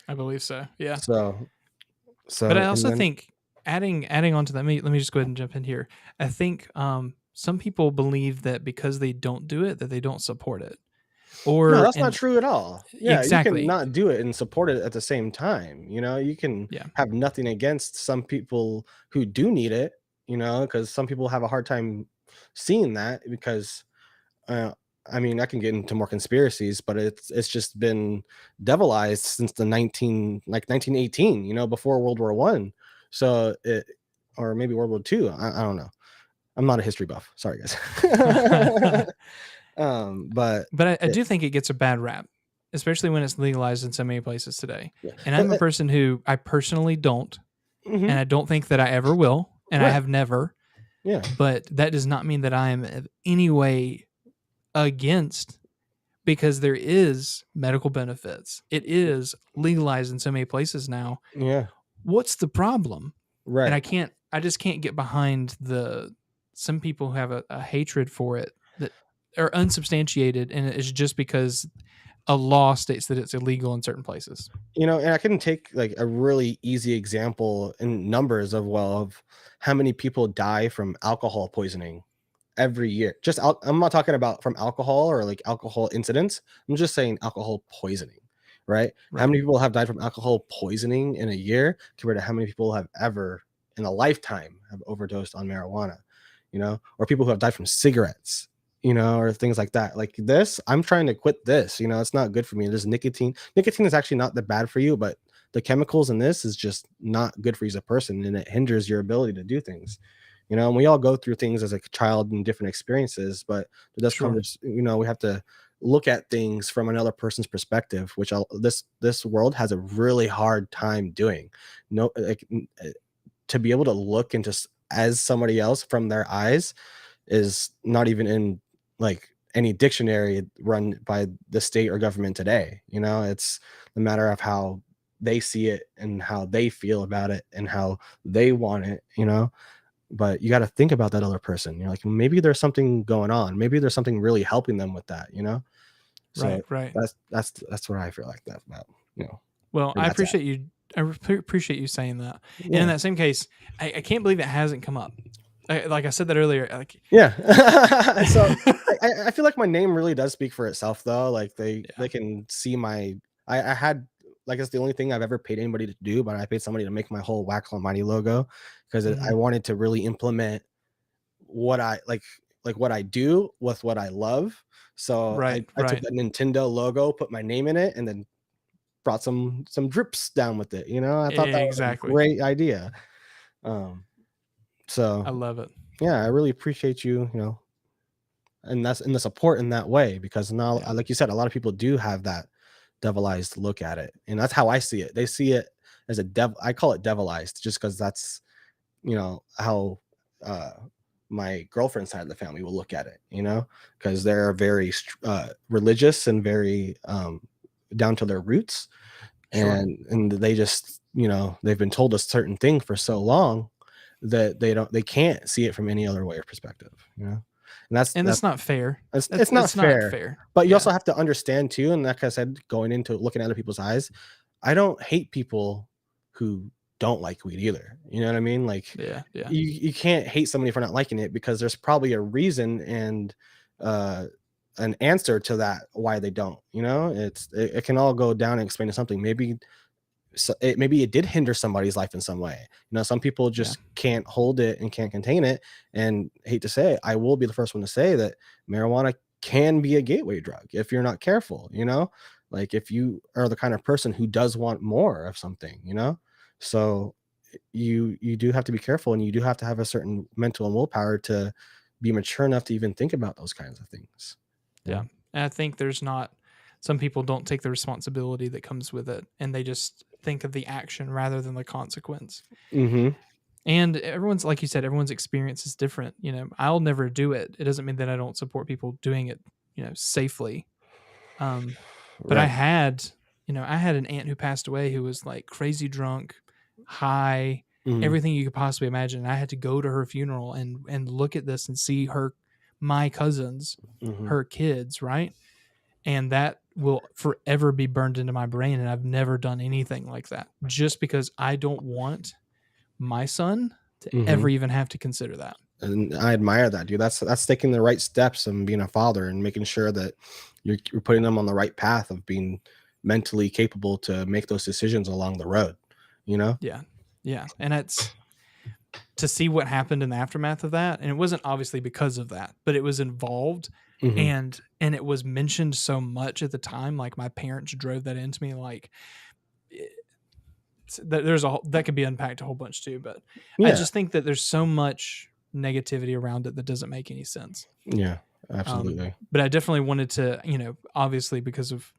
I believe so. Yeah. So, But I and also then think adding on to that, let me just go ahead and jump in here. I think some people believe that because they don't do it, that they don't support it. no, Or that's not and true at all. Yeah, you can exactly. not do it and support it at the same time. You can Yeah. have nothing against some people who do need it. Because some people have a hard time seeing that because Uh, I mean, I can get into more conspiracies, but it's just been devilized since the 1918, before World War One. So or maybe World War Two. I don't know. I'm not a history buff. Sorry, guys. But But I it, do think it gets a bad rap, especially when it's legalized in so many places today. yeah, And but I'm a person who I personally don't, mhm, and I don't think that I ever will, and I right, have never. yeah, But that does not mean that I am in any way against, because there is medical benefits. It is legalized in so many places now. yeah, What's the problem? And right. I just can't get behind some people who have a hatred for it that are unsubstantiated, and it's just because a law states that it's illegal in certain places. And I can take like a really easy example in numbers of how many people die from alcohol poisoning every year. I'm not talking about from alcohol or like alcohol incidents. I'm just saying alcohol poisoning, right? How Right. many people have died from alcohol poisoning in a year compared to how many people have ever in a lifetime have overdosed on marijuana, or people who have died from cigarettes, or things like that. Like this, I'm trying to quit this. It's not good for me. There's nicotine. Nicotine is actually not that bad for you, but the chemicals in this is just not good for you as a person, and it hinders your ability to do things. And we all go through things as a child and different experiences, but it does come Sure. to, we have to look at things from another person's perspective, which this world has a really hard time doing. No, like, to be able to look into as somebody else from their eyes is not even in like any dictionary run by the state or government today. It's a matter of how they see it and how they feel about it and how they want it. But you got to think about that other person. You're like, maybe there's something going on. Maybe there's something really helping them with that. So Right. Right. that's what I feel like that about, Well, where that's at. appreciate you saying that. And in Yeah. that same case, I can't believe it hasn't come up. Like I said that earlier. Like, Yeah. So I feel like my name really does speak for itself though. Like yeah. they can see I had like it's the only thing I've ever paid anybody to do, but I paid somebody to make my whole Wax Almighty logo because I Mhm. wanted to really implement what I like what I do with what I love. So Right. I took Right. that Nintendo logo, put my name in it, and then brought some drips down with it. I thought that was a Exactly. great idea. Um, so I love it. yeah, I really appreciate you, and that's in the support in that way because now, Yeah. like you said, a lot of people do have that devilized look at it, and that's how I see it. They see it as a devil. I call it devilized just because that's how uh my girlfriend's side of the family will look at it, because they're very religious and very down to their roots, Sure. and they just, they've been told a certain thing for so long that they can't see it from any other way or perspective, and And that's that's not fair. it's not It's not fair. fair. But you Yeah. also have to understand too, and like I said, going into looking at other people's eyes, I don't hate people who don't like weed either. You know what I mean? Like, Yeah. Yeah. you can't hate somebody for not liking it, because there's probably a reason and uh an answer to that why they don't. It can all go down and explain to something. Maybe it did hinder somebody's life in some way. Some people Yeah. just can't hold it and can't contain it. And hate to say it, I will be the first one to say that marijuana can be a gateway drug if you're not careful. Like, if you are the kind of person who does want more of something. So you do have to be careful, and you do have to have a certain mental and willpower to be mature enough to even think about those kinds of things. Yeah. Yeah. And I think there's not, some people don't take the responsibility that comes with it, and they just think of the action rather than the consequence. Mm-hmm. And everyone's, like you said, everyone's experience is different. I'll never do it. It doesn't mean that I don't support people doing it, safely. But Right. I had an aunt who passed away who was like crazy drunk, high, Mm-hmm. everything you could possibly imagine. And I had to go to her funeral and look at this and see my cousins, Mm-hmm. her kids, right? And that will forever be burned into my brain. And I've never done anything like that, just because I don't want my son to Mm-hmm. ever even have to consider that. And I admire that, dude. That's taking the right steps and being a father and making sure that you're putting them on the right path of being mentally capable to make those decisions along the road. You know? Yeah. Yeah. And it's to see what happened in the aftermath of that. And it wasn't obviously because of that, but it was involved, Mm-hmm. and it was mentioned so much at the time. Like, my parents drove that into me. Like, that could be unpacked a whole bunch too, but I Yeah. just think that there's so much negativity around it that doesn't make any sense. Yeah. Absolutely. But I definitely wanted to, obviously because of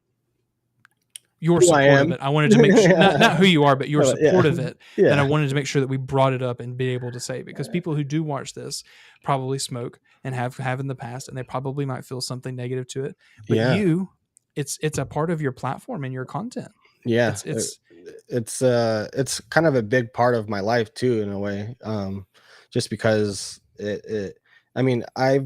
your Who I support of am. it, I wanted to make sure, not who you are, but your Yeah. support of it, that I Yeah. wanted to make sure that we brought it up and be able to say, because people who do watch this probably smoke and have in the past, and they probably might feel something negative to it. But Yeah. it's a part of your platform and your content. Yeah. It's It's kind of a big part of my life too, in a way. Just because I mean, I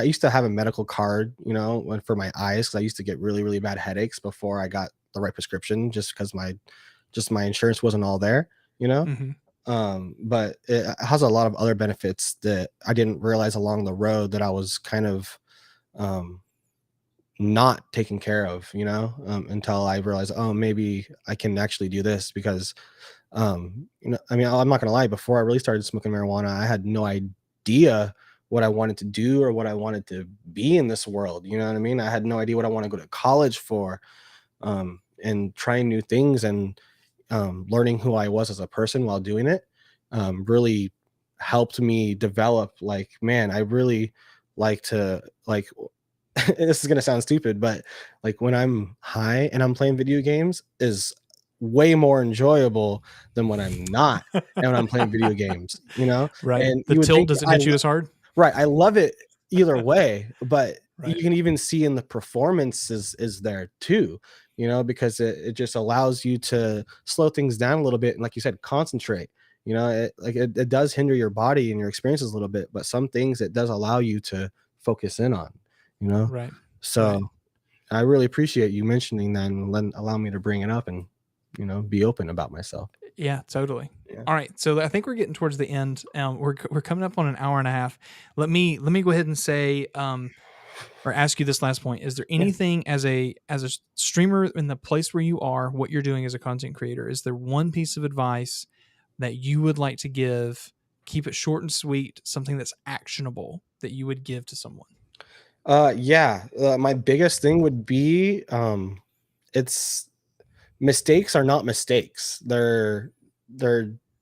used to have a medical card, for my eyes, because I used to get really, really bad headaches before I got the right prescription, just because my insurance wasn't all there, you know. mhm. But it has a lot of other benefits that I didn't realize along the road that I was kind of um not taken care of, until I realized, oh, maybe I can actually do this. Because I mean, I'm not gonna lie, before I really started smoking marijuana, I had no idea what I wanted to do or what I wanted to be in this world. You know what I mean? I had no idea what I want to go to college for. And trying new things, and learning who I was as a person while doing it, really helped me develop. Like, man, I really like to, like, this is gonna sound stupid, but like, when I'm high and I'm playing video games is way more enjoyable than when I'm not and when I'm playing video games, Right. And The you would tilt think doesn't hit you as hard. right, I love it either way, but Right. you can even see in the performance is there too, because it just allows you to slow things down a little bit, and like you said, concentrate. It does hinder your body and your experiences a little bit, but some things it does allow you to focus in on, you know. Right. Right. So I really appreciate you mentioning that and allow me to bring it up and be open about myself. Yeah, totally. Yeah. All right, so I think we're getting towards the end. We're coming up on an hour and a half. Let me go ahead and say, or ask you this last point: is there Yeah. anything as a streamer in the place where you are, what you're doing as a content creator? Is there one piece of advice that you would like to give? Keep it short and sweet. Something that's actionable that you would give to someone. Yeah. My biggest thing would be, it's mistakes are not mistakes. They're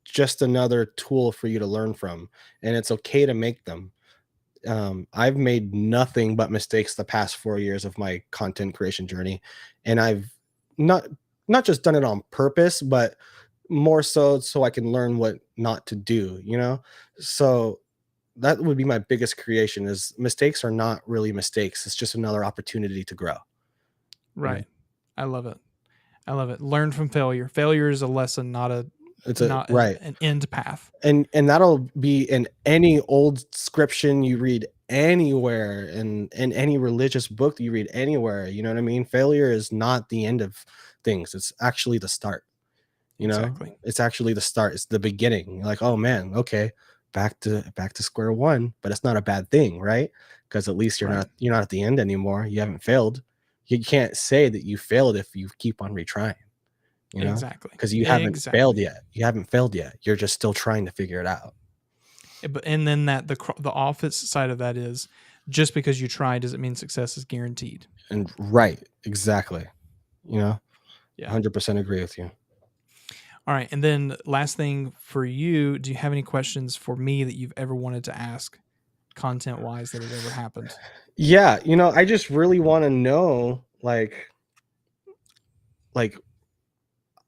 just another tool for you to learn from, and it's okay to make them. I've made nothing but mistakes the past 4 years of my content creation journey, and I've not not just done it on purpose, but more so I can learn what not to do, you know? So that would be my biggest creation is mistakes are not really mistakes. It's just another opportunity to grow. You know? Right. I love it. I love it. Learn from failure. Failure is a lesson, It's a not right. an end path. And that'll be in any old scription you read anywhere, in any religious book that you read anywhere. You know what I mean? Failure is not the end of things. It's actually the start. You know, Exactly. it's actually the start. It's the beginning. You're like, oh man, okay, back to square one. But it's not a bad thing, right? Because at least Right. you're not at the end anymore. You haven't failed. You can't say that you failed if you keep on retrying, you know, Exactly. because you haven't failed Exactly. yet. You haven't failed yet. You're just still trying to figure it out. And then the opposite side of that is just because you try doesn't mean success is guaranteed. And right, exactly. You know, Yeah. 100% agree with you. All right. And then last thing for you, do you have any questions for me that you've ever wanted to ask content wise that has ever happened? Yeah, I just really want to know, like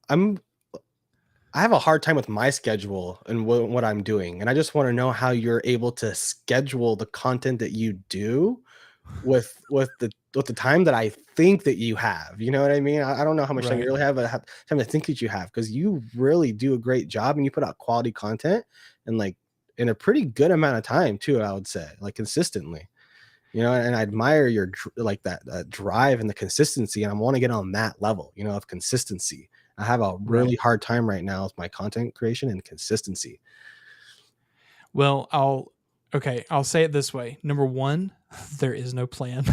I'm I have a hard time with my schedule and what I'm doing, and I just want to know how you're able to schedule the content that you do with the time that I think that you have. You know what I mean? I don't know how much time you Right. really have, but time to think that you have, because you really do a great job and you put out quality content and like in a pretty good amount of time too. I would say like consistently. And I admire your like that drive and the consistency, and I want to get on that level, of consistency. I have a Right. really hard time right now with my content creation and consistency. Well, I'll say it this way. Number one, there is no plan.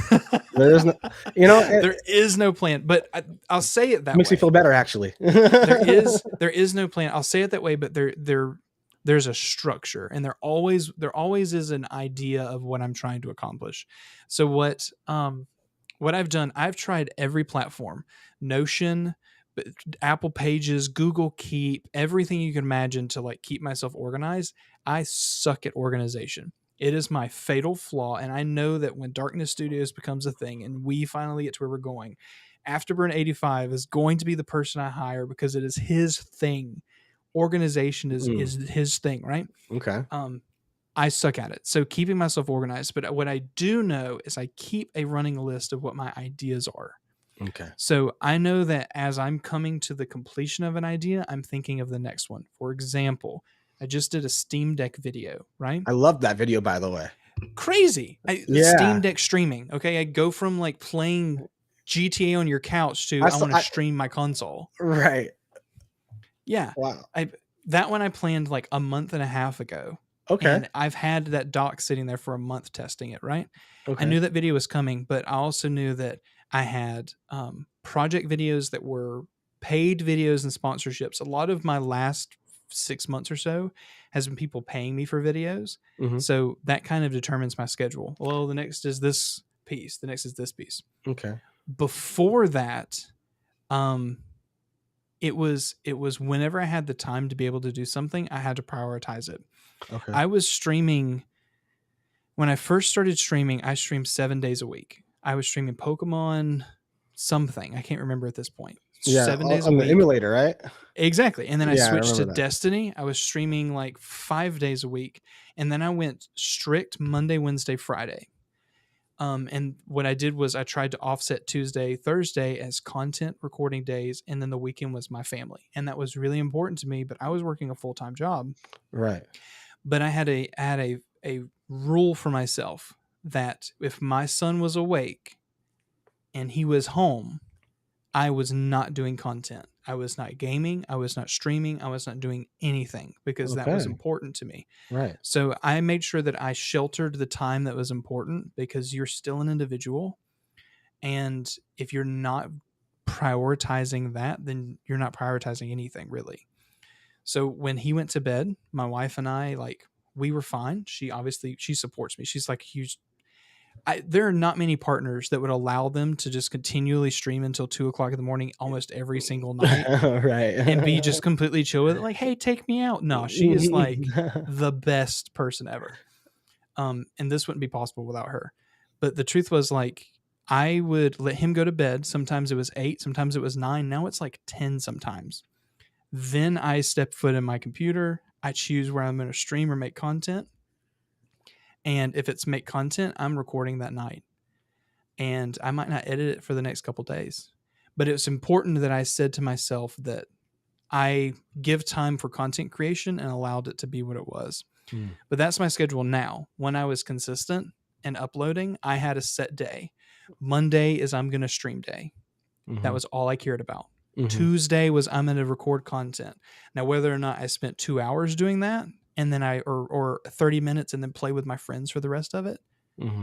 There is no, it There is no plan, but I'll say it that makes me feel way. better actually. There is no plan. I'll say it that way, but there's a structure, and there always is an idea of what I'm trying to accomplish. So what I've done, I've tried every platform, Notion, Apple Pages, Google Keep, everything you can imagine to like keep myself organized. I suck at organization. It is my fatal flaw, and I know that when Darkness Studios becomes a thing and we finally get to where we're going, Afterburn 85 is going to be the person I hire because it is his thing. Organization is his thing, right? Okay. I suck at it. So keeping myself organized, but what I do know is I keep a running list of what my ideas are. Okay. So I know that as I'm coming to the completion of an idea, I'm thinking of the next one. For example, I just did a Steam Deck video, right? I love that video, by the way. Crazy. Steam Yeah. Deck streaming. Okay. I go from like playing GTA on your couch to I I saw, want to stream my console. right. Yeah. Wow. That one I planned like a month and a half ago. Okay. And I've had that dock sitting there for a month testing it, right? I Okay. knew that video was coming, but I also knew that I had project videos that were paid videos and sponsorships. A lot of my last 6 months or so has been people paying me for videos. Hmm. So that kind of determines my schedule. Well, the next is this piece, the next is this piece. Okay. Before that, um, it was whenever I had the time to be able to do something, I had to prioritize it. Okay. I was streaming when I first started streaming. I streamed 7 days a week. I was streaming Pokemon something. I can't remember at this point. Yeah. 7 days a On the week. emulator, right? Exactly. And then I Yeah, I switched to remember that. Destiny. I was streaming like 5 days a week. And then I went strict Monday, Wednesday, Friday. And what I did was I tried to offset Tuesday, Thursday as content recording days, and then the weekend was my family, and that was really important to me. But I was working a full-time job. Right. But I had a rule for myself that if my son was awake and he was home, I was not doing content. I was not gaming. I was not streaming. I was not doing anything because that was Okay. important to me. Right. So I made sure that I sheltered the time that was important because you're still an individual. And if you're not prioritizing that, then you're not prioritizing anything really. So when he went to bed, my wife and I, like, we were fine. She supports me. She's like a huge, there are not many partners that would allow them to just continually stream until 2 o'clock in the morning almost every single night Right. and be just completely chill with it. Like, hey, take me out. No, she is like the best person ever. And this wouldn't be possible without her. But the truth was, like, I would let him go to bed. Sometimes it was 8, sometimes it was 9. Now it's like 10 sometimes. Then I step foot in my computer. I choose where I'm going to stream or make content. And if it's make content, I'm recording that night. And I might not edit it for the next couple days. But it's important that I said to myself that I give time for content creation and allowed it to be what it was. But that's my schedule now. When I was consistent and uploading, I had a set day. Monday is I'm going to stream day. That was all I cared about. Tuesday was I'm going to record content. Now, whether or not I spent 2 hours doing that and then or 30 minutes and then play with my friends for the rest of it,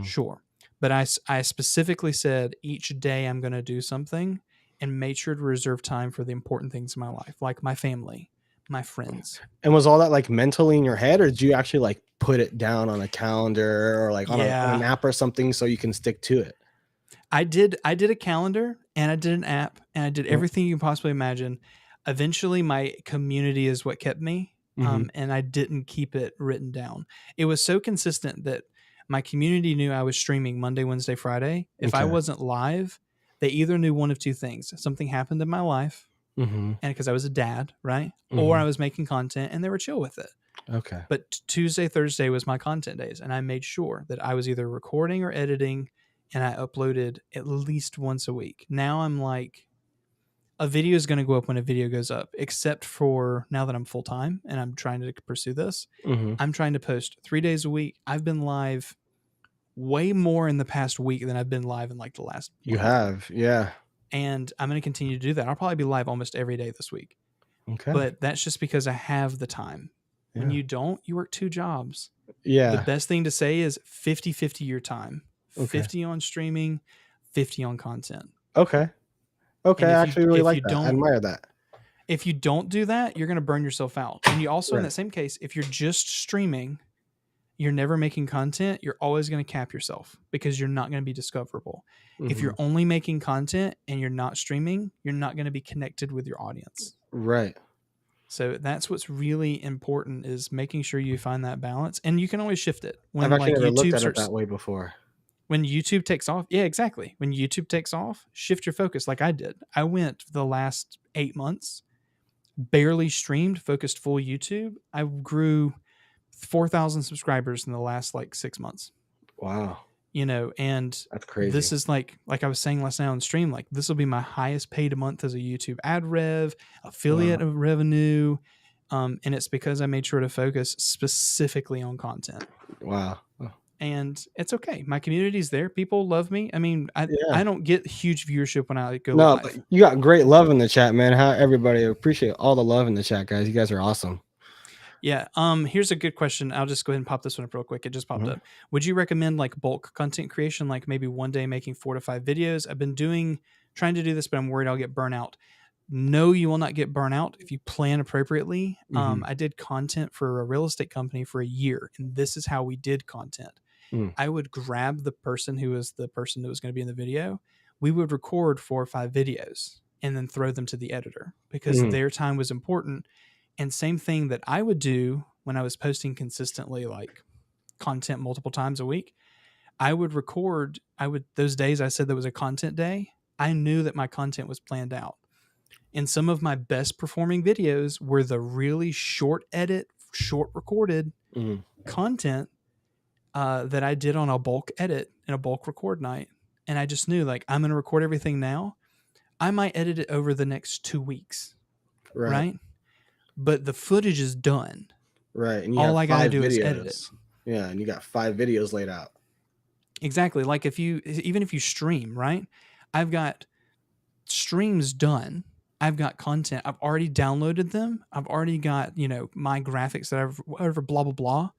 sure. But I specifically said each day I'm going to do something and made sure to reserve time for the important things in my life, like my family, my friends. And was all that like mentally in your head, or did you actually like put it down on a calendar or like on an app or something so you can stick to it? I did a calendar and I did an app and I did everything you can possibly imagine. Eventually my community is what kept me. And I didn't keep it written down. It was so consistent that my community knew I was streaming Monday, Wednesday, Friday. If I wasn't live, they either knew one of two things. Something happened in my life, and because I was a dad, right? Or I was making content and they were chill with it. Okay. But Tuesday, Thursday was my content days. And I made sure that I was either recording or editing, and I uploaded at least once a week. Now I'm like, a video is going to go up when a video goes up, except for now that I'm full time and I'm trying to pursue this. I'm trying to post 3 days a week. I've been live way more in the past week than I've been live in like the last month. You have, yeah. And I'm going to continue to do that. I'll probably be live almost every day this week. Okay. But that's just because I have the time. Yeah. When you don't, you work 2 jobs. Yeah. The best thing to say is 50-50 your time. 50 on streaming, 50 on content. Okay. Okay, I actually really like that. I admire that. If you don't do that, you're going to burn yourself out. And you also, in that same case, if you're just streaming, you're never making content, you're always going to cap yourself because you're not going to be discoverable. If you're only making content and you're not streaming, you're not going to be connected with your audience. Right. So that's what's really important, is making sure you find that balance. And you can always shift it. When I've actually never looked at it that way before. When YouTube takes off, yeah, exactly. When YouTube takes off, shift your focus like I did. I went the last 8 months, barely streamed, focused full YouTube. I grew 4,000 subscribers in the last like 6 months. Wow. You know, and that's crazy. This is like I was saying last night on stream, like this will be my highest paid a month as a YouTube ad rev, affiliate revenue. And it's because I made sure to focus specifically on content. Wow. And it's okay. My community's there. People love me. I mean, I don't get huge viewership when I go live. But you got great love in the chat, man. Everybody appreciate all the love in the chat, guys. You guys are awesome. Yeah. Here's a good question. I'll just go ahead and pop this one up real quick. It just popped up. Would you recommend like bulk content creation, like maybe one day making 4 to 5 videos? I've been trying to do this, but I'm worried I'll get burnout. No, you will not get burnout if you plan appropriately. I did content for a real estate company for a year, and this is how we did content. I would grab the person who was the person that was going to be in the video. We would record 4 or 5 videos and then throw them to the editor because their time was important. And same thing that I would do when I was posting consistently, like content multiple times a week. I would record, those days I said there was a content day, I knew that my content was planned out. And some of my best performing videos were the really short edit, short recorded content that I did on a bulk edit and a bulk record night. And I just knew, like, I'm going to record everything now. I might edit it over the next 2 weeks. Right? But the footage is done. Right. And all I got to do is edit it. Yeah. And you got 5 videos laid out. Exactly. Like even if you stream, right? I've got streams done. I've got content. I've already downloaded them. I've already got, my graphics that whatever, blah, blah, blah.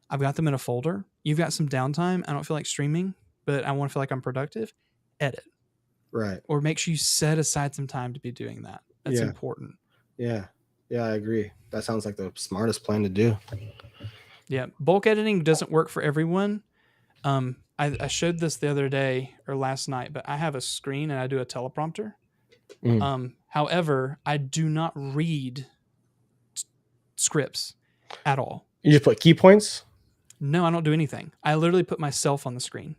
I've got them in a folder. You've got some downtime. I don't feel like streaming, but I want to feel like I'm productive. Edit. Right. Or make sure you set aside some time to be doing that. That's important. Yeah. Yeah, I agree. That sounds like the smartest plan to do. Yeah. Bulk editing doesn't work for everyone. I showed this the other day or last night, but I have a screen and I do a teleprompter. However, I do not read scripts at all. You just put key points? No, I don't do anything. I literally put myself on the screen.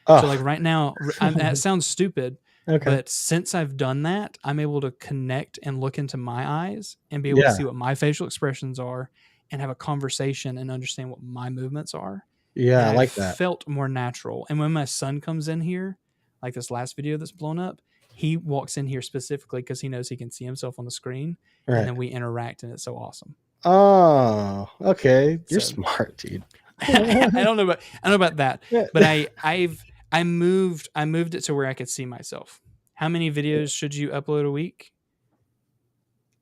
So like right now, it sounds stupid, Okay. But since I've done that, I'm able to connect and look into my eyes and be able to Yeah. see what my facial expressions are and have a conversation and understand what my movements are. And Yeah, I I've like that. felt more natural. And when my son comes in here, like this last video that's blown up, he walks in here specifically because he knows he can see himself on the screen, and Right. then we interact, and it's so awesome. Oh, okay. You're So smart, dude. I don't know about that, but I moved it to where I could see myself. How many videos should you upload a week?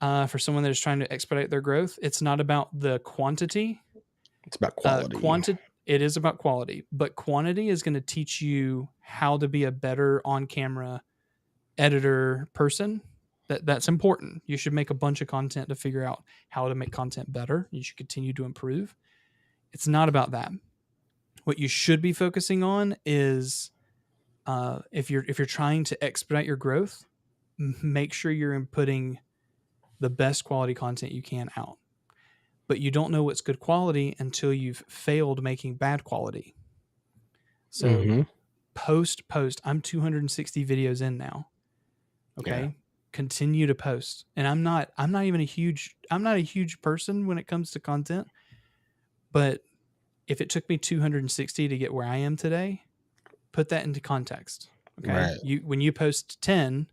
For someone that is trying to expedite their growth, it's not about the quantity. It's about quality. It is about quality, but quantity is going to teach you how to be a better on-camera editor person. That's important. You should make a bunch of content to figure out how to make content better. You should continue to improve. It's not about that. What you should be focusing on is if you're trying to expedite your growth, make sure you're inputting the best quality content you can out. But you don't know what's good quality until you've failed making bad quality. So Mm-hmm. post. I'm 260 videos in now. Okay. Yeah. Continue to post. And I'm not a huge person when it comes to content, but if it took me 260 to get where I am today, put that into context. Okay. Right. When you post 10,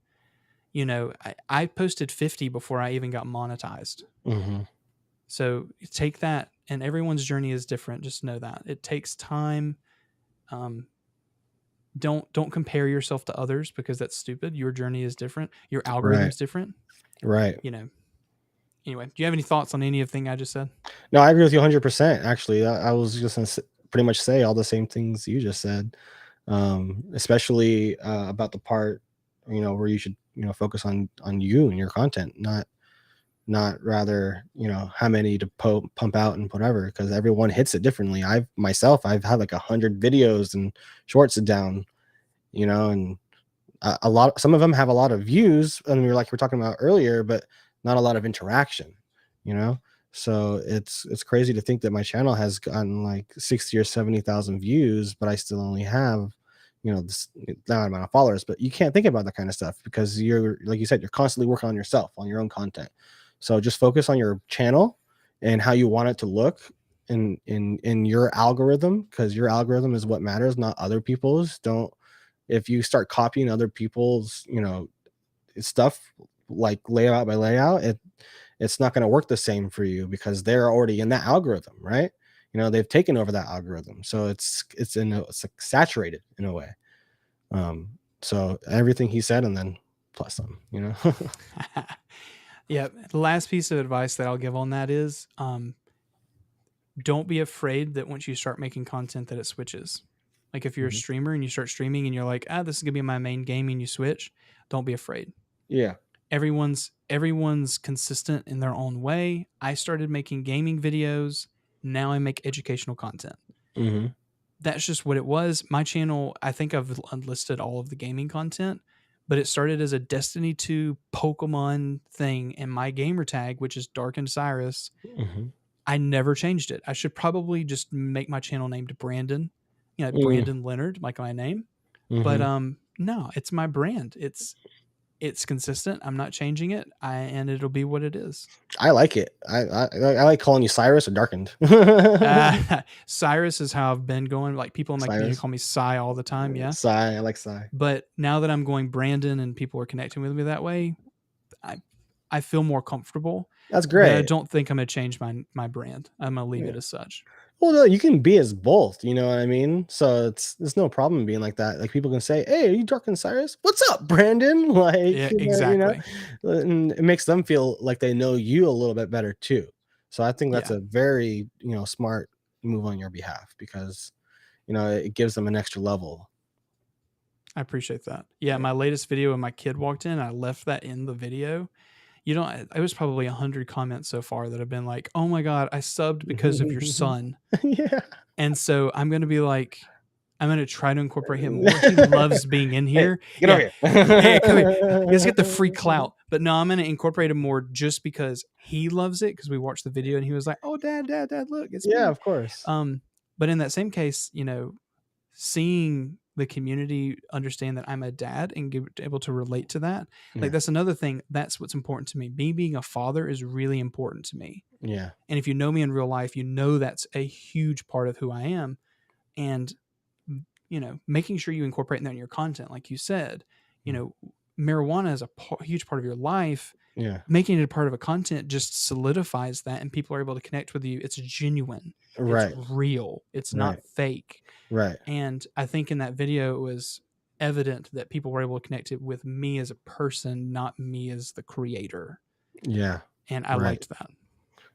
I posted 50 before I even got monetized. Mm-hmm. So take that, and everyone's journey is different. Just know that it takes time. Don't compare yourself to others because that's stupid. Your journey is different. Your Right. algorithm's different. Right. Anyway, do you have any thoughts on any of the thing I just said? No, I agree with you 100%. Actually, I was just gonna pretty much say all the same things you just said, especially about the part, where you should, focus on you and your content, not rather, how many to pump out and whatever, because everyone hits it differently. I've had like 100 videos and shorts down, and a lot. Some of them have a lot of views, and we're talking about earlier, but not a lot of interaction. You know, so it's crazy to think that my channel has gotten like 60 or 70,000 views, but I still only have, that amount of followers. But you can't think about that kind of stuff because you're, like you said, you're constantly working on yourself, on your own content. So just focus on your channel and how you want it to look in your algorithm, because your algorithm is what matters, not other people's. Don't If you start copying other people's, stuff, like layout by layout, it's not going to work the same for you because they're already in that algorithm, right? They've taken over that algorithm, so it's like saturated in a way. So everything he said, and then plus some. Yeah. The last piece of advice that I'll give on that is don't be afraid that once you start making content that it switches. Like if you're a Mhm. streamer and you start streaming and you're like, this is gonna be my main game, and you switch, don't be afraid. Yeah. Everyone's consistent in their own way. I started making gaming videos. Now I make educational content. Hmm. That's just what it was. My channel, I think I've unlisted all of the gaming content, but it started as a Destiny 2 Pokemon thing, and my gamer tag, which is Darkened Cyrus, Hmm. I never changed it. I should probably just make my channel named Brandon, Hmm. Brandon Leonard, like my name. But Hmm. no, it's my brand. It's consistent. I'm not changing it. And it'll be what it is. I like it. I like calling you Cyrus or Darkened. Cyrus is how I've been going. Like people in my community Cyrus. call me Cy all the time. Yeah. Cy. I like Cy. But now that I'm going Brandon and people are connecting with me that way, I I feel more comfortable. That's But I great. don't think I'm gonna change my brand. I'm gonna leave Yeah. it as such. Well, no, you can be as both, you know what I mean? So there's no problem being like that. Like people can say, "Hey, are you Dark Cyrus? What's up, Brandon?" Like, Yeah, exactly. and it makes them feel like they know you a little bit better too. So I think that's Yeah, a very, smart move on your behalf, because, it gives them an extra level. I appreciate that. Yeah, Yeah. my latest video when my kid walked in, I left that in the video. It was probably 100 comments so far that have been like, "Oh my god, I subbed because of your son." Yeah. And so I'm gonna try to incorporate him more. He loves being in Hey, here. get over Yeah. here. Yeah, come here. Let's get the free clout. But no, I'm gonna incorporate him more just because he loves it, because we watched the video and he was like, "Oh, dad, look, it's Yeah, me." of course. But in that same case, seeing the community understand that I'm a dad and get able to relate to that. Like Yeah. that's another thing. That's what's important to me. Me being a father is really important to me. Yeah. And if you know me in real life, you know that's a huge part of who I am. And making sure you incorporate that in your content, like you said, marijuana is a huge part of your life. Yeah. Making it a part of a content just solidifies that, and people are able to connect with you. It's genuine. It's Right. real. It's Right. not fake. Right. And I think in that video, it was evident that people were able to connect it with me as a person, not me as the creator. Yeah. And I Right. liked that.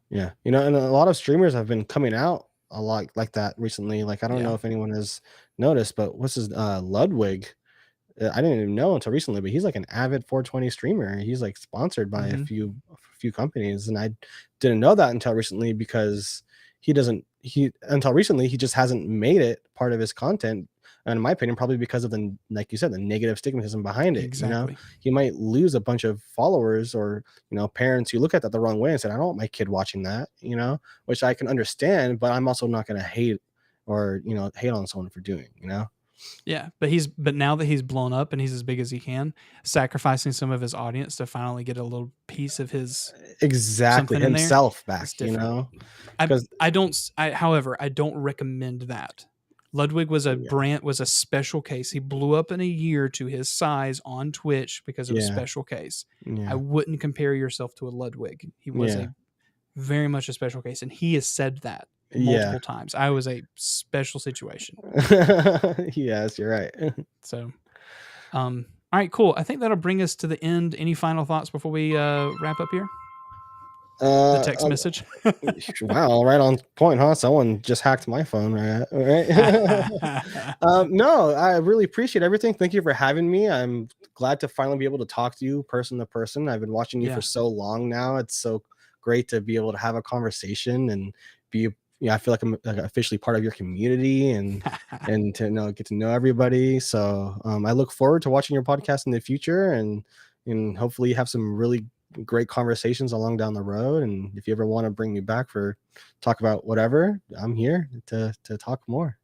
Yeah. And a lot of streamers have been coming out a lot like that recently. Like, I don't Yeah. know if anyone has noticed, but what's his Ludwig? I didn't even know until recently, but he's like an avid 420 streamer. He's like sponsored by Mm-hmm. a few companies, and I didn't know that until recently because he until recently he just hasn't made it part of his content. And in my opinion, probably because of the, like you said, the negative stigmatism behind it. Exactly. He might lose a bunch of followers or parents who look at that the wrong way and said, I don't want my kid watching that, which I can understand, but I'm also not going to hate or hate on someone for doing. Yeah, but now that he's blown up and he's as big as he can, sacrificing some of his audience to finally get a little piece of his Exactly, something in there himself back, is different. because However, I don't recommend that. Ludwig was a special case. He blew up in a year to his size on Twitch because of a special case. I wouldn't compare yourself to a Ludwig. He was a very much a special case, and he has said that multiple times. I was a special situation. Yes, you're right. So, all right, cool. I think that'll bring us to the end. Any final thoughts before we wrap up here? The text message. Wow, right on point, huh? Someone just hacked my phone, right? No, I really appreciate everything. Thank you for having me. I'm glad to finally be able to talk to you person to person. I've been watching you for so long now. It's so great to be able to have a conversation and be, I feel like I'm officially part of your community and to get to know everybody. So I look forward to watching your podcast in the future and hopefully have some really great conversations along down the road. And if you ever want to bring me back for talk about whatever, I'm here to talk more.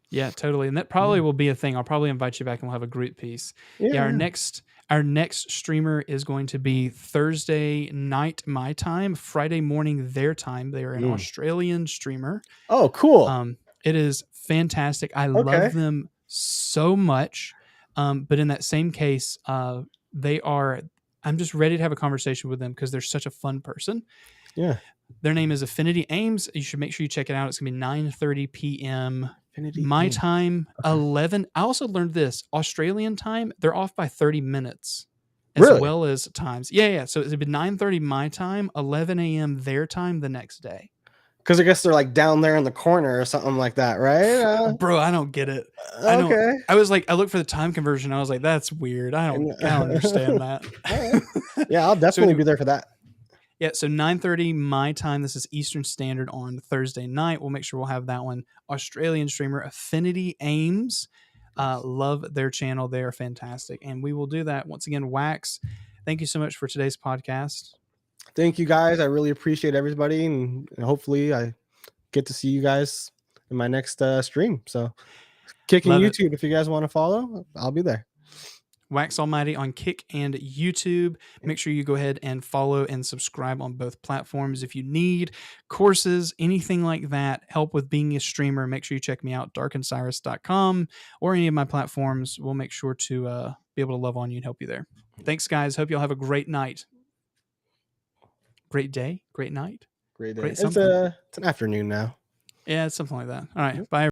Yeah, totally. And that probably will be a thing. I'll probably invite you back and we'll have a group piece. Our next streamer is going to be Thursday night my time, Friday morning their time. They are an Australian streamer. Oh, cool. It is fantastic. I love them so much. But in that same case, I'm just ready to have a conversation with them because they're such a fun person. Yeah. Their name is Affinity Ames. You should make sure you check it out. It's going to be 9:30 p.m. my time, 11. I also learned this Australian time. They're off by 30 minutes as well as times. Yeah. So it'll be 9:30 my time, 11 a.m. their time the next day. Because I guess they're like down there in the corner or something like that, right? Bro, I don't get it. Okay. I was like, I looked for the time conversion. I was like, that's weird. I don't understand that. Yeah, I'll definitely be there for that. Yeah, so 9:30 my time. This is Eastern Standard on Thursday night. We'll make sure we'll have that one. Australian streamer Affinity Ames. Love their channel. They are fantastic. And we will do that. Once again, Wax, thank you so much for today's podcast. Thank you, guys. I really appreciate everybody. And hopefully I get to see you guys in my next stream. So Kicking YouTube, if you guys want to follow, I'll be there. WaxAlmighty on Kick and YouTube. Make sure you go ahead and follow and subscribe on both platforms. If you need courses, anything like that, help with being a streamer, make sure you check me out, darkencyrus.com or any of my platforms. We'll make sure to be able to love on you and help you there. Thanks, guys. Hope y'all have a great night. Great day, great night. Great day. It's an afternoon now. Yeah, it's something like that. All right. Bye.